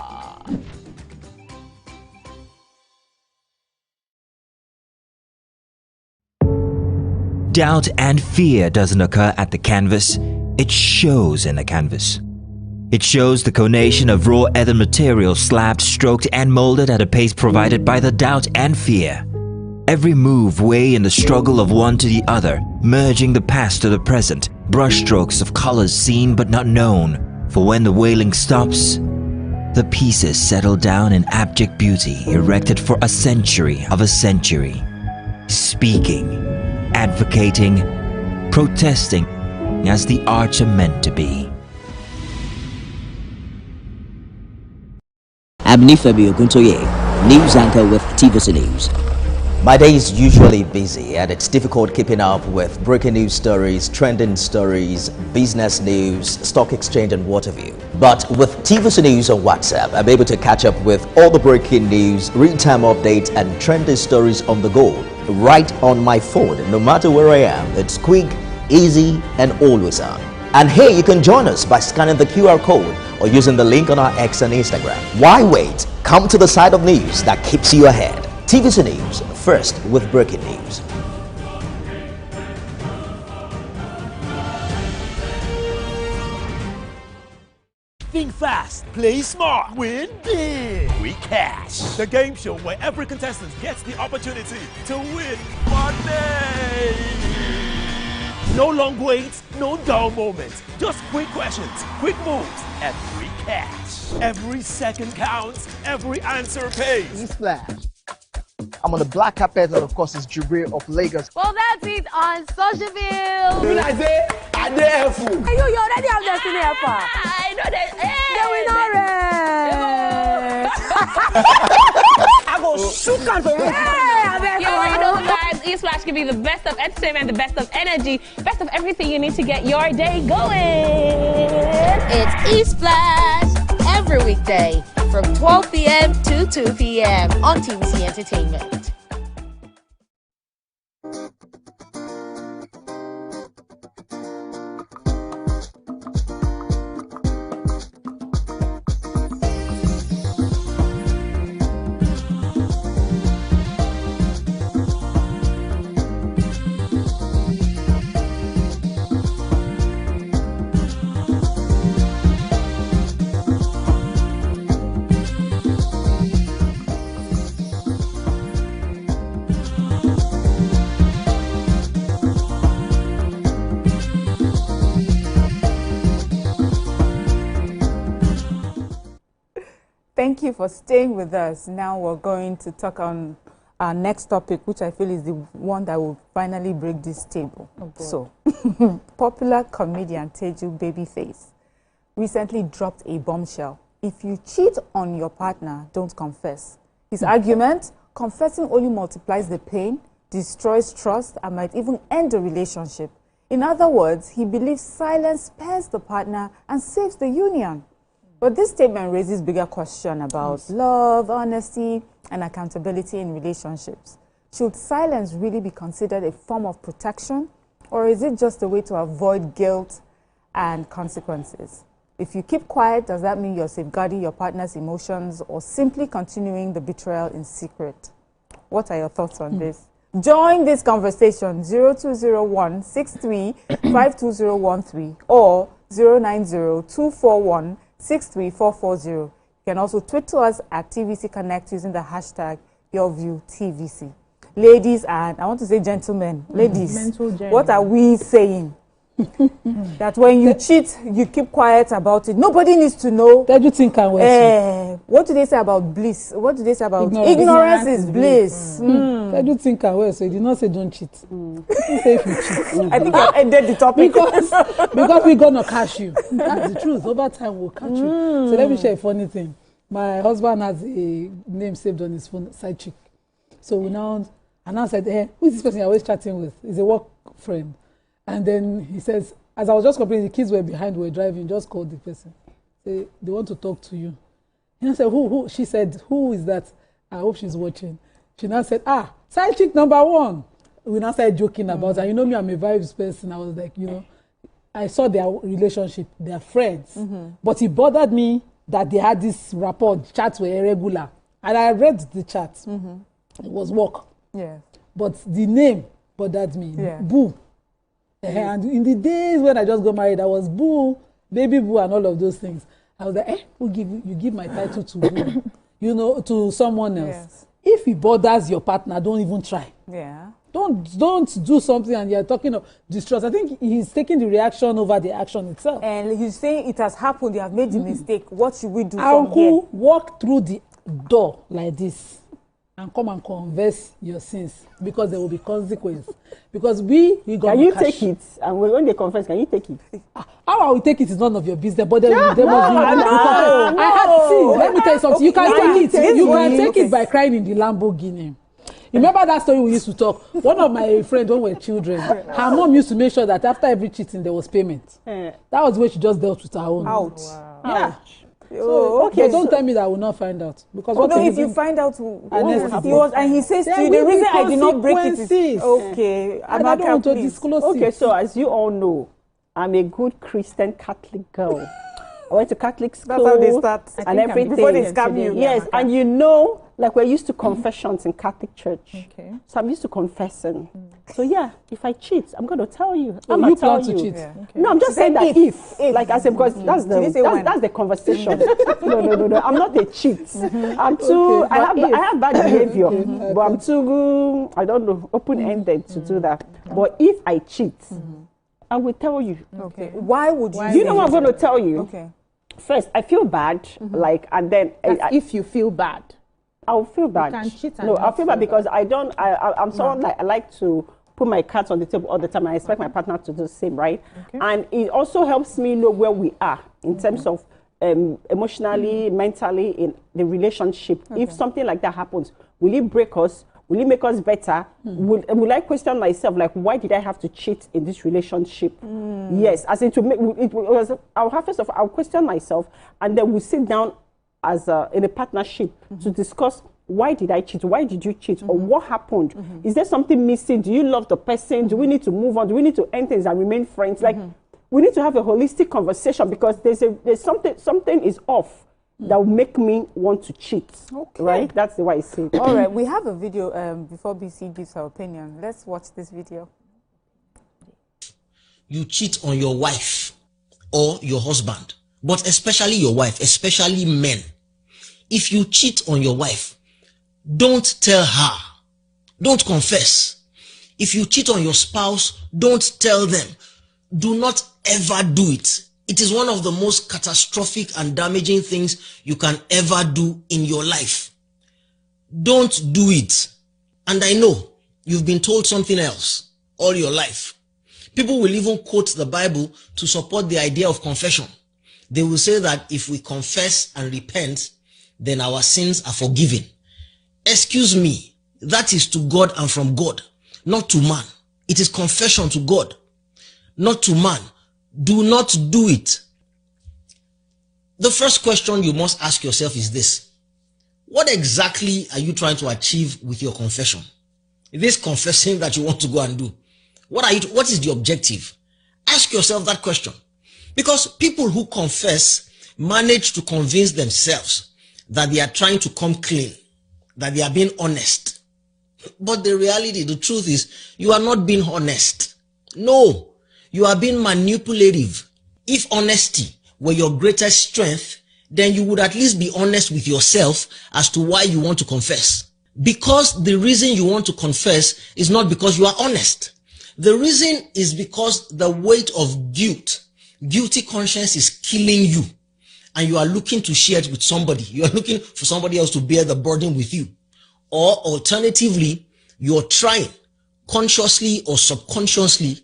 Doubt and fear doesn't occur at the canvas, it shows in the canvas. It shows the conation of raw earthen material slabbed, stroked and molded at a pace provided by the doubt and fear. Every move way in the struggle of one to the other, merging the past to the present, brushstrokes of colors seen but not known. For when the wailing stops, the pieces settle down in abject beauty erected for a century of a century. Speaking, advocating, protesting as the arts are meant to be. Abnifemi Oguntoye, news anchor with TVC News. My day is usually busy and it's difficult keeping up with breaking news stories, trending stories, business news, stock exchange and what have you. But with TVC News on WhatsApp, I'm able to catch up with all the breaking news, real-time updates and trending stories on the go right on my phone, no matter where I am. It's quick, easy and always on. And hey, you can join us by scanning the QR code or using the link on our X and Instagram. Why wait? Come to the side of news that keeps you ahead. TVC News, first with breaking news. Think fast, play smart, win big. We Cash, the game show where every contestant gets the opportunity to win money. No long waits, no dull moments, just quick questions, quick moves, and free cash. Every second counts, every answer pays. Splash. I'm on the black carpet, and of course, it's Jubril of Lagos. Well, that's it on Socialville. You like say, I dare fool. You already have Destiny Alpha. I know that. I go shoot out for you. You already know, guys. E-Splash can be the best of entertainment, the best of energy, best of everything you need to get your day going. It's E-Splash every weekday from 12 p.m. to 2 p.m. on TVC Entertainment. Thank you for staying with us. Now we're going to talk on our next topic, which I feel is the one that will finally break this table. So, popular comedian Teju Babyface recently dropped a bombshell. If you cheat on your partner, don't confess. His argument, confessing only multiplies the pain, destroys trust, and might even end the relationship. In other words, he believes silence spares the partner and saves the union. But this statement raises bigger question about love, honesty, and accountability in relationships. Should silence really be considered a form of protection, or is it just a way to avoid guilt and consequences? If you keep quiet, does that mean you're safeguarding your partner's emotions or simply continuing the betrayal in secret? What are your thoughts on this? Join this conversation 0201 63 52013 or 090 241 63440. You can also tweet to us at TVC Connect using the hashtag YourViewTVC. Ladies and I want to say gentlemen, ladies, what are we saying? That when you cheat, you keep quiet about it. Nobody needs to know. What do you think? What do they say about bliss? What do they say about ignorance is bliss? What do you think? So you did not say don't cheat. You say if you cheat. I think I ended the topic because we're gonna catch you. That's the truth. Over time we'll catch you. So let me share a funny thing. My husband has a name saved on his phone, side chick. So we now said, hey, who is this person you're always chatting with? He's a work friend. And then he says, as I was just complaining, the kids were behind, were driving, just called the person. Say, they want to talk to you. And I said, who? She said, who is that? I hope she's watching. She now said, side chick number 1. We now started joking about it. And you know me, I'm a vibes person. I was like, I saw their relationship, their friends. But it bothered me that they had this rapport, chats were irregular. And I read the chat. It was work. Yeah. But the name bothered me. Yeah. Boo. And in the days when I just got married, I was Boo, Baby Boo, and all of those things. I was like, you give my title to Boo, to someone else. Yes. If it bothers your partner, don't even try. Yeah. Don't do something and you're talking of distrust. I think he's taking the reaction over the action itself. And he's saying it has happened, you have made the mistake. What should we do from here? Walk through the door like this and come and confess your sins, because there will be consequence. Because we got. Can you take it? And when they confess, can you take it? How I will take it is none of your business. But then let me tell you something. You can take it. You can take it by crying in the Lamborghini. Remember that story we used to talk? One of my friends, when we were children, her mom used to make sure that after every cheating there was payment. That was the way she just dealt with her own. Ouch. Wow. Yeah. So, okay, don't tell me that I will not find out. Because if you find out, and he says to you, the reason I did not break it is okay. I don't want to disclose it. Okay, so as you all know, I'm a good Christian Catholic girl. I went to Catholic school. That's how they start. And everything. Before they scam you. Yes, and like we're used to confessions in Catholic church. Okay. So I'm used to confessing. So yeah, if I cheat, I'm going to tell you. I'm you plan to cheat? Yeah. Okay. No, I'm just saying that if. Like I said, because that's the conversation. No. I'm not a cheat. I'm too. I have bad behavior, but I'm too. I don't know, open-ended to do that. But if I cheat, I will tell you. Okay. Why would you? You know what I'm going to tell you. Okay. First, I feel bad, and then if you feel bad, I'll feel bad. You can cheat and I'll feel bad because I'm someone like I like to put my cards on the table all the time, and I expect my partner to do the same, right? Okay. And it also helps me know where we are in terms of emotionally, mentally in the relationship. Okay. If something like that happens, will it break us? Will it make us better? Will I question myself, like, why did I have to cheat in this relationship? Yes, as in I'll question myself, and then we'll sit down as in a partnership to discuss, why did I cheat? Why did you cheat? Or what happened? Is there something missing? Do you love the person? Do we need to move on? Do we need to end things and remain friends? Like, we need to have a holistic conversation, because there's something is off that will make me want to cheat. Okay. Right? That's the way I say it. All right, we have a video before BC gives her opinion. Let's watch this video. You cheat on your wife or your husband, but especially your wife, especially men. If you cheat on your wife, don't tell her. Don't confess. If you cheat on your spouse, don't tell them. Do not ever do it. It is one of the most catastrophic and damaging things you can ever do in your life. Don't do it. And I know you've been told something else all your life. People will even quote the Bible to support the idea of confession. They will say that if we confess and repent, then our sins are forgiven. Excuse me, that is to God and from God, not to man. It is confession to God, not to man. Do not do it. The first question you must ask yourself is this: what exactly are you trying to achieve with your confession? This confessing that you want to go and do, what is the objective? Ask yourself that question. Because people who confess manage to convince themselves that they are trying to come clean, that they are being honest. But the reality, the truth is, you are not being honest. No, you are being manipulative. If honesty were your greatest strength, then you would at least be honest with yourself as to why you want to confess. Because the reason you want to confess is not because you are honest. The reason is because the weight of guilty conscience is killing you, and you are looking to share it with somebody. You are looking for somebody else to bear the burden with you. Or alternatively, you're trying consciously or subconsciously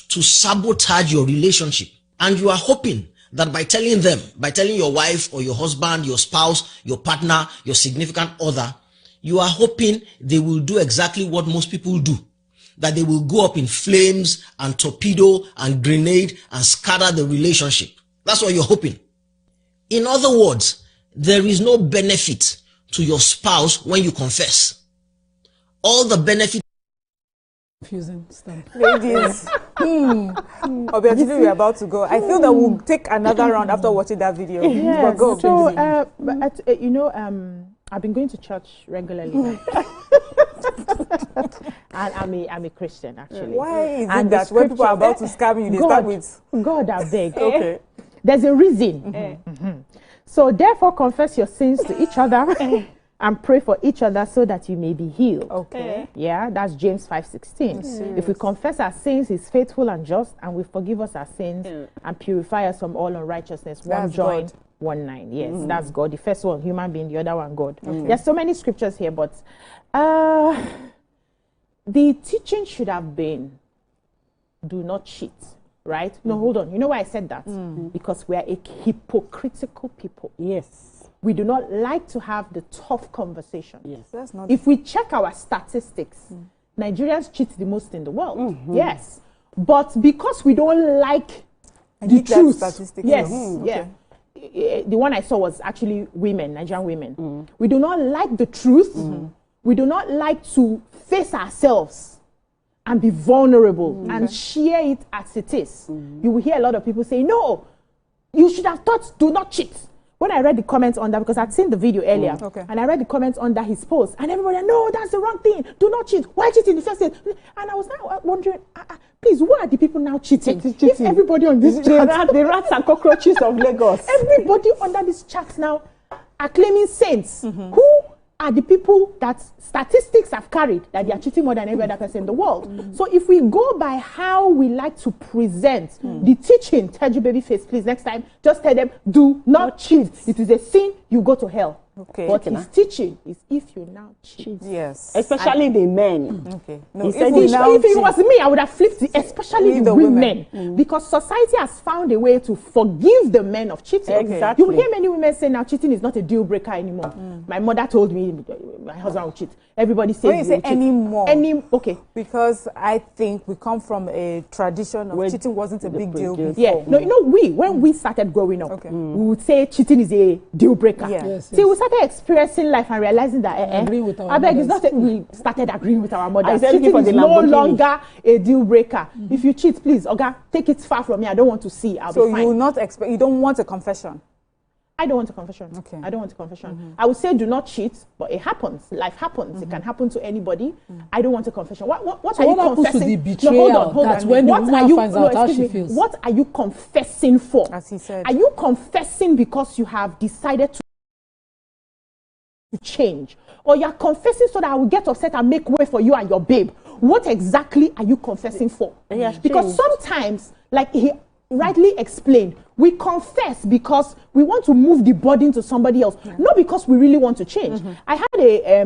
to sabotage your relationship. And you are hoping that by telling them, by telling your wife or your husband, your spouse, your partner, your significant other, you are hoping they will do exactly what most people do. That they will go up in flames and torpedo and grenade and scatter the relationship. That's what you're hoping. In other words, there is no benefit to your spouse when you confess. All the benefit. Confusing stuff. Ladies, obviously we're about to go. I feel that we'll take another round after watching that video. Yes. Go, So, you know, I've been going to church regularly. And I'm a Christian, actually. Why is and it that when people are about to scam you, they start with God, I beg. Okay. There's a reason. So therefore confess your sins to each other and pray for each other so that you may be healed. Okay. Yeah, that's James 5:16. If we confess our sins, he's faithful and just and will forgive us our sins and purify us from all unrighteousness. That's 1 John God. 1:9. Yes, that's God. The first one, human being, the other one, God. Okay. There's so many scriptures here, but the teaching should have been, do not cheat, right? No, hold on. You know why I said that? Because we are a hypocritical people. Yes. We do not like to have the tough conversation. Yes. That's not. If we check our statistics, Nigerians cheat the most in the world. Yes. But because we don't like the truth. Yes. Yeah. The one I saw was actually women, Nigerian women. We do not like the truth. We do not like to face ourselves and be vulnerable and share it as it is. You will hear a lot of people say, no, you should have thought, do not cheat. When I read the comments on that, because I'd seen the video earlier, and I read the comments under his post, and everybody, no, that's the wrong thing. Do not cheat. Why cheat in the first place? And I was now wondering, please, who are the people now cheating? If everybody on this chat, the rats and cockroaches of Lagos. Everybody under this chat now are claiming saints. Who are the people that statistics have carried that they are cheating more than every other person in the world? So if we go by how we like to present the teaching, tell you baby face, please, next time, just tell them, do not cheat. It is a sin, you go to hell. Okay. But his teaching is if you now cheat. Yes. Especially the men. Okay. No, If it was me, I would have flipped it, especially the women. Because society has found a way to forgive the men of cheating. Exactly. You will hear many women say now cheating is not a deal breaker anymore. My mother told me my husband will cheat. Everybody says when you say anymore, okay. Because I think we come from a tradition of cheating wasn't a big deal before. Yeah. No, you know, when we started growing up, we would say cheating is a deal breaker. See, we started experiencing life and realizing that I beg, it's not that we started agreeing with our mothers. Cheating is no longer a deal breaker. If you cheat, please, Oga, take it far from me. I don't want to see. I'll be fine. So you will not expect. You don't want a confession. I don't want a confession. Okay. I don't want a confession. I would say do not cheat, but it happens. Life happens. It can happen to anybody. I don't want a confession. What so are you what confessing? To the betrayal? That's when the woman finds out how she feels. What are you confessing for? As he said. Are you confessing because you have decided to change? Or you're confessing so that I will get upset and make way for you and your babe? What exactly are you confessing for? Because sometimes, like he rightly explained, we confess because we want to move the burden to somebody else, not because we really want to change. I had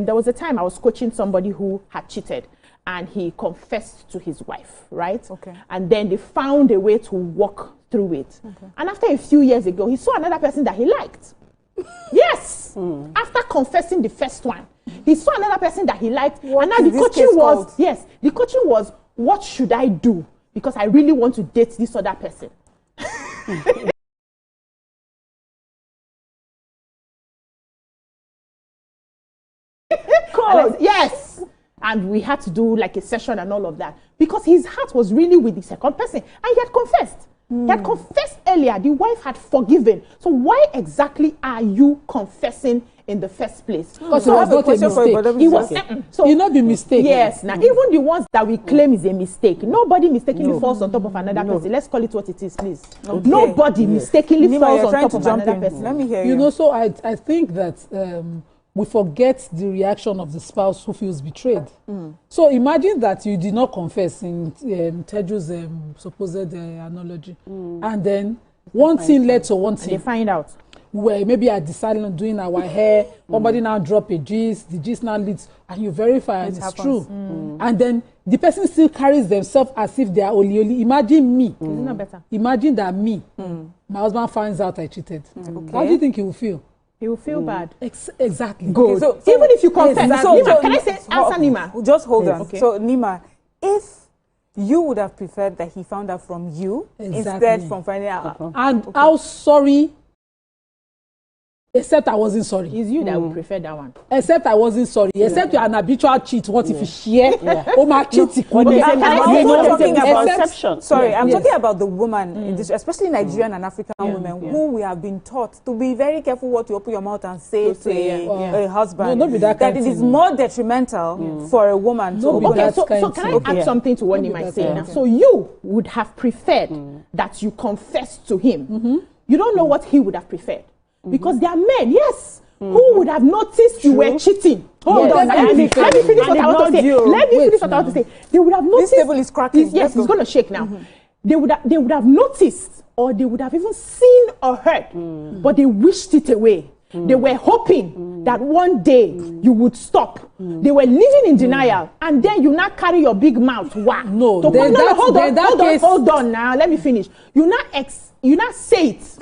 there was a time I was coaching somebody who had cheated and he confessed to his wife, right? And then they found a way to walk through it. And after a few years ago, he saw another person that he liked. Yes! After confessing the first one, he saw another person that he liked. And now the coaching was, the coaching was, what should I do? Because I really want to date this other person. Yes. And we had to do like a session and all of that. Because his heart was really with the second person. And he had confessed. He had confessed a earlier, the wife had forgiven. So why exactly are you confessing in the first place? Because it was not a mistake. It was so it not be mistake. Yes. Now, even the ones that we claim is a mistake, nobody mistakenly falls on top of another person. Let's call it what it is, please. Okay. Nobody mistakenly falls on top of another person. Let me hear you. You know, so I think that we forget the reaction of the spouse who feels betrayed. So imagine that you did not confess in Teju's supposed analogy, and then one thing led to one thing. They find out. Where maybe I decided on doing our hair, somebody now drop a gist, the gist now leads, and you verify and it's true. And then the person still carries themselves as if they are only. Imagine me. Isn't that better? Imagine that me, my husband finds out I cheated. How do you think he will feel? He will feel bad. Exactly. Good. So even if you confess, Exactly. Nima, can I say answer Nima? Just hold on. Okay. So Nima, if you would have preferred that he found out from you instead from finding out, and how sorry. Except I wasn't sorry. It's you that would prefer that one. Except I wasn't sorry. Except you're an habitual cheat. What if you share? Oh my cheat. Sorry, I'm talking about the woman, in this, especially Nigerian and African women, who we have been taught to be very careful what you open your mouth and say to a husband. No, not be that that it is more detrimental for a woman to open. Okay, so can I add something to what you might say now? So you would have preferred that you confess to him. You don't know what he would have preferred. Because there are men, yes, who would have noticed you were cheating. Hold on, let me finish what I want to say. Let me finish what I want to say. They would have noticed. This table is cracking. Yes, it's going to shake now. They would have noticed, or they would have even seen or heard, but they wished it away. They were hoping that one day you would stop. They were living in denial, and then you now carry your big mouth. Wow. No, hold on now. Let me finish. You now say it,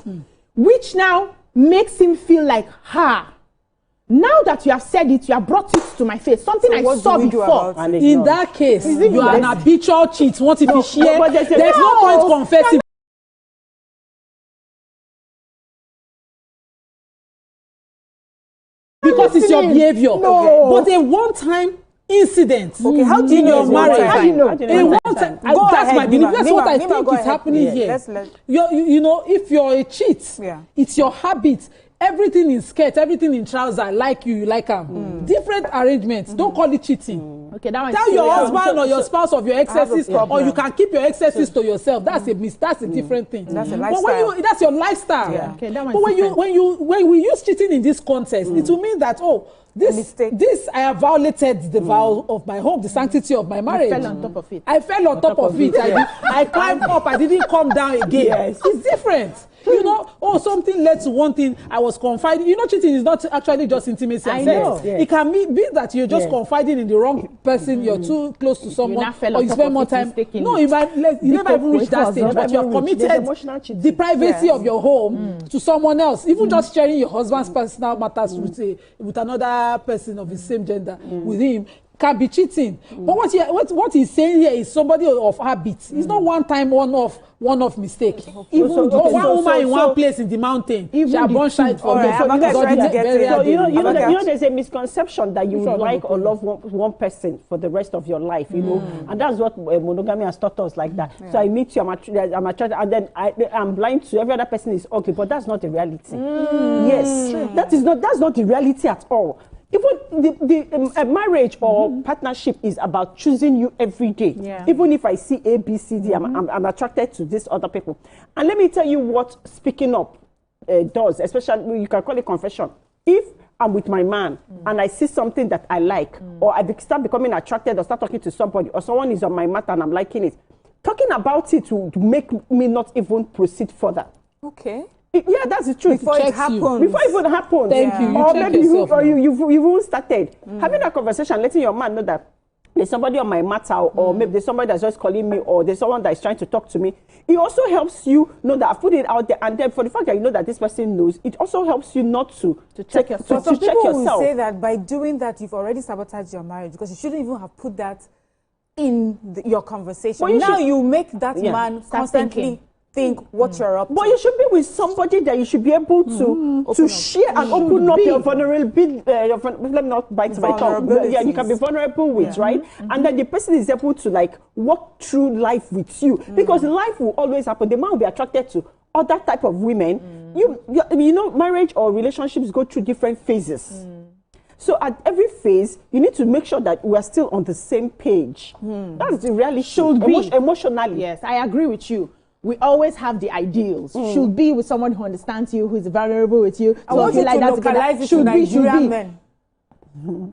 which now makes him feel like, now that you have said it, you have brought it to my face. Something I saw before. In that case, you are an habitual cheat. What if you share? There's no point confessing. Because it's your behavior. But a one-time incident. Okay, how do you know your marriage? How do you know? A one-time. That's my belief. That's what I think is happening here. You know, if you're a cheat, it's your habit. Everything in skirt, everything in trouser, like you like them. Different arrangements. Don't call it cheating. Okay, that one. Tell your husband or your spouse of your excesses, or you can keep your excesses to yourself. That's a different thing. That's a lifestyle. But that's your lifestyle. Yeah. Okay, that one. But when we use cheating in this context, it will mean that this I have violated the vow of my home, the sanctity of my marriage. I fell on top of it. I fell on top of it. I climbed up. I didn't come down again. Yes. It's different. You know, something led to one thing. I was confiding. You know, cheating is not actually just intimacy and sex. It can be that you're just confiding in the wrong person. You're too close to someone, or you spend more time. No, you never even reach that stage, but you have committed the privacy of your home to someone else. Even just sharing your husband's personal matters with another person of the same gender with him can be cheating. But what he's saying here is somebody of habit. It's not one time, one-off mistake. Even one woman in one place in the mountain, she has born child for me. You know, there's a misconception that you would like or love one person for the rest of your life. You know, and that's what monogamy has taught us like that. So I meet you, I'm attracted, and then I'm blind to every other person is okay, but that's not the reality. Yes, that's not the reality at all. Even the marriage or partnership is about choosing you every day. Yeah. Even if I see A, B, C, D, I'm attracted to these other people. And let me tell you what speaking up does, especially, you can call it confession. If I'm with my man and I see something that I like, or I start becoming attracted or start talking to somebody, or someone is on my matter and I'm liking it, talking about it to make me not even proceed further. Okay. Yeah, that's the truth. Before it happens. Before it even happens. Thank you. Or maybe you've even started having a conversation, letting your man know that there's somebody on my matter, or maybe there's somebody that's just calling me, or there's someone that is trying to talk to me. It also helps you know that I've put it out there, and then for the fact that you know that this person knows, it also helps you not to check yourself. Some people will say that by doing that, you've already sabotaged your marriage, because you shouldn't even have put that in your conversation. Now you make that man constantly think what you're up to. But you should be with somebody that you should be able to share and open up your vulnerability. Let me not bite my tongue. Yeah, you can be vulnerable with, right? And then the person is able to like walk through life with you, because life will always happen. The man will be attracted to other type of women. You know, marriage or relationships go through different phases. So at every phase, you need to make sure that we are still on the same page. That's the reality. Should be. Emotionally. Yes, I agree with you. We always have the ideals. Should be with someone who understands you, who is vulnerable with you. I want you to localize it to Nigerian men.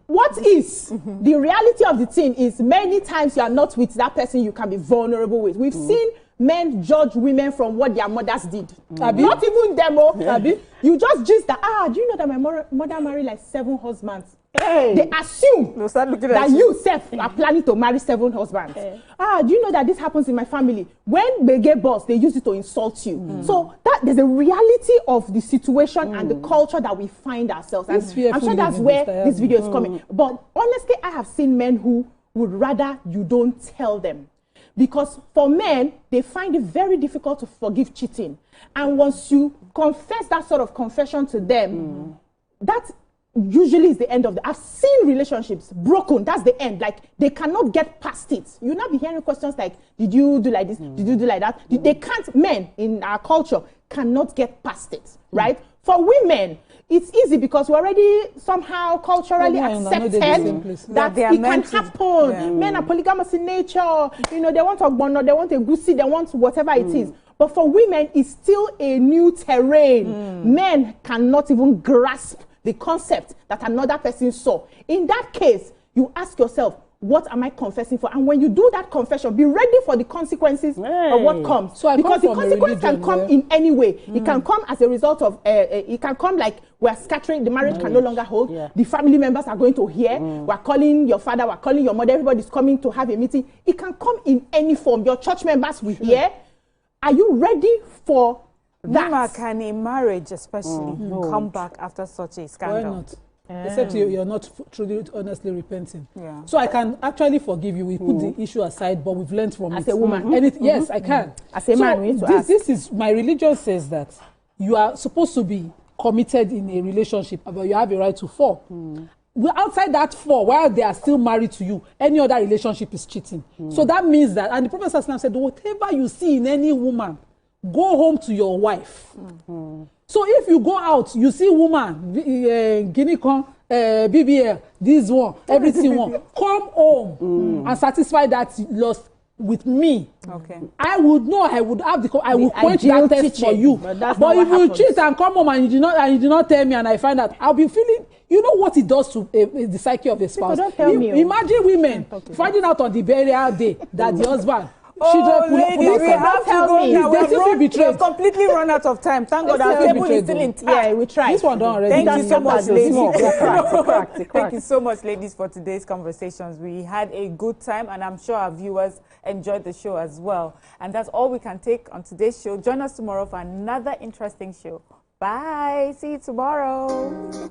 What is the reality of the thing is many times you are not with that person you can be vulnerable with. We've seen men judge women from what their mothers did. Not even them. You just that, do you know that my mother married like 7 husbands? Hey. They assume that you self are planning to marry 7 husbands. Do you know that this happens in my family? When they get boss, they use it to insult you. So there's a reality of the situation and the culture that we find ourselves. And I'm sure that's where this video is coming. But honestly, I have seen men who would rather you don't tell them. Because for men, they find it very difficult to forgive cheating. And once you confess that sort of confession to them, that usually is the end of I've seen relationships broken. That's the end. Like, they cannot get past it. You'll not be hearing questions like, did you do like this? Did you do like that? They can't, men in our culture cannot get past it, right? For women, it's easy because we already somehow culturally accepted that it can happen. Men are polygamous in nature. You know, they want a bono, they want a goosey, they want whatever it is. But for women, it's still a new terrain. Men cannot even grasp the concept that another person saw. In that case, you ask yourself, what am I confessing for? And when you do that confession, be ready for the consequences of what comes. So because the consequence can come in any way. It can come as a result of, it can come like we're scattering, the marriage can no longer hold. The family members are going to hear. We're calling your father, we're calling your mother, everybody's coming to have a meeting. It can come in any form. Your church members will hear. Are you ready for that? Nima, can a marriage especially come back after such a scandal? Why not? Except you're not truly, honestly repenting. So I can actually forgive you. We put the issue aside, but we've learned from it. As a woman. Yes, I can. As a man, we need to ask. This is, my religion says that you are supposed to be committed in a relationship, but you have a right to fall. Outside that fall, while they are still married to you, any other relationship is cheating. So that means that, and the Prophet ﷺ said, whatever you see in any woman, go home to your wife. So if you go out, you see woman, Guinea corn, BBL, this one, everything one, come home and satisfy that loss with me. I would know, I would have I will quench that test for you. But if you cheat and come home and you did not tell me and I find out, I'll be feeling, you know what it does to the psyche of a spouse. Don't tell me. Imagine women finding out on the burial day that the husband ladies, we have to go now. We've completely run out of time. Thank God our table is still intact. Yeah, we tried. This one done already. Thank you so much, ladies. Thank you so much, ladies, for today's conversations. We had a good time, and I'm sure our viewers enjoyed the show as well. And that's all we can take on today's show. Join us tomorrow for another interesting show. Bye. See you tomorrow.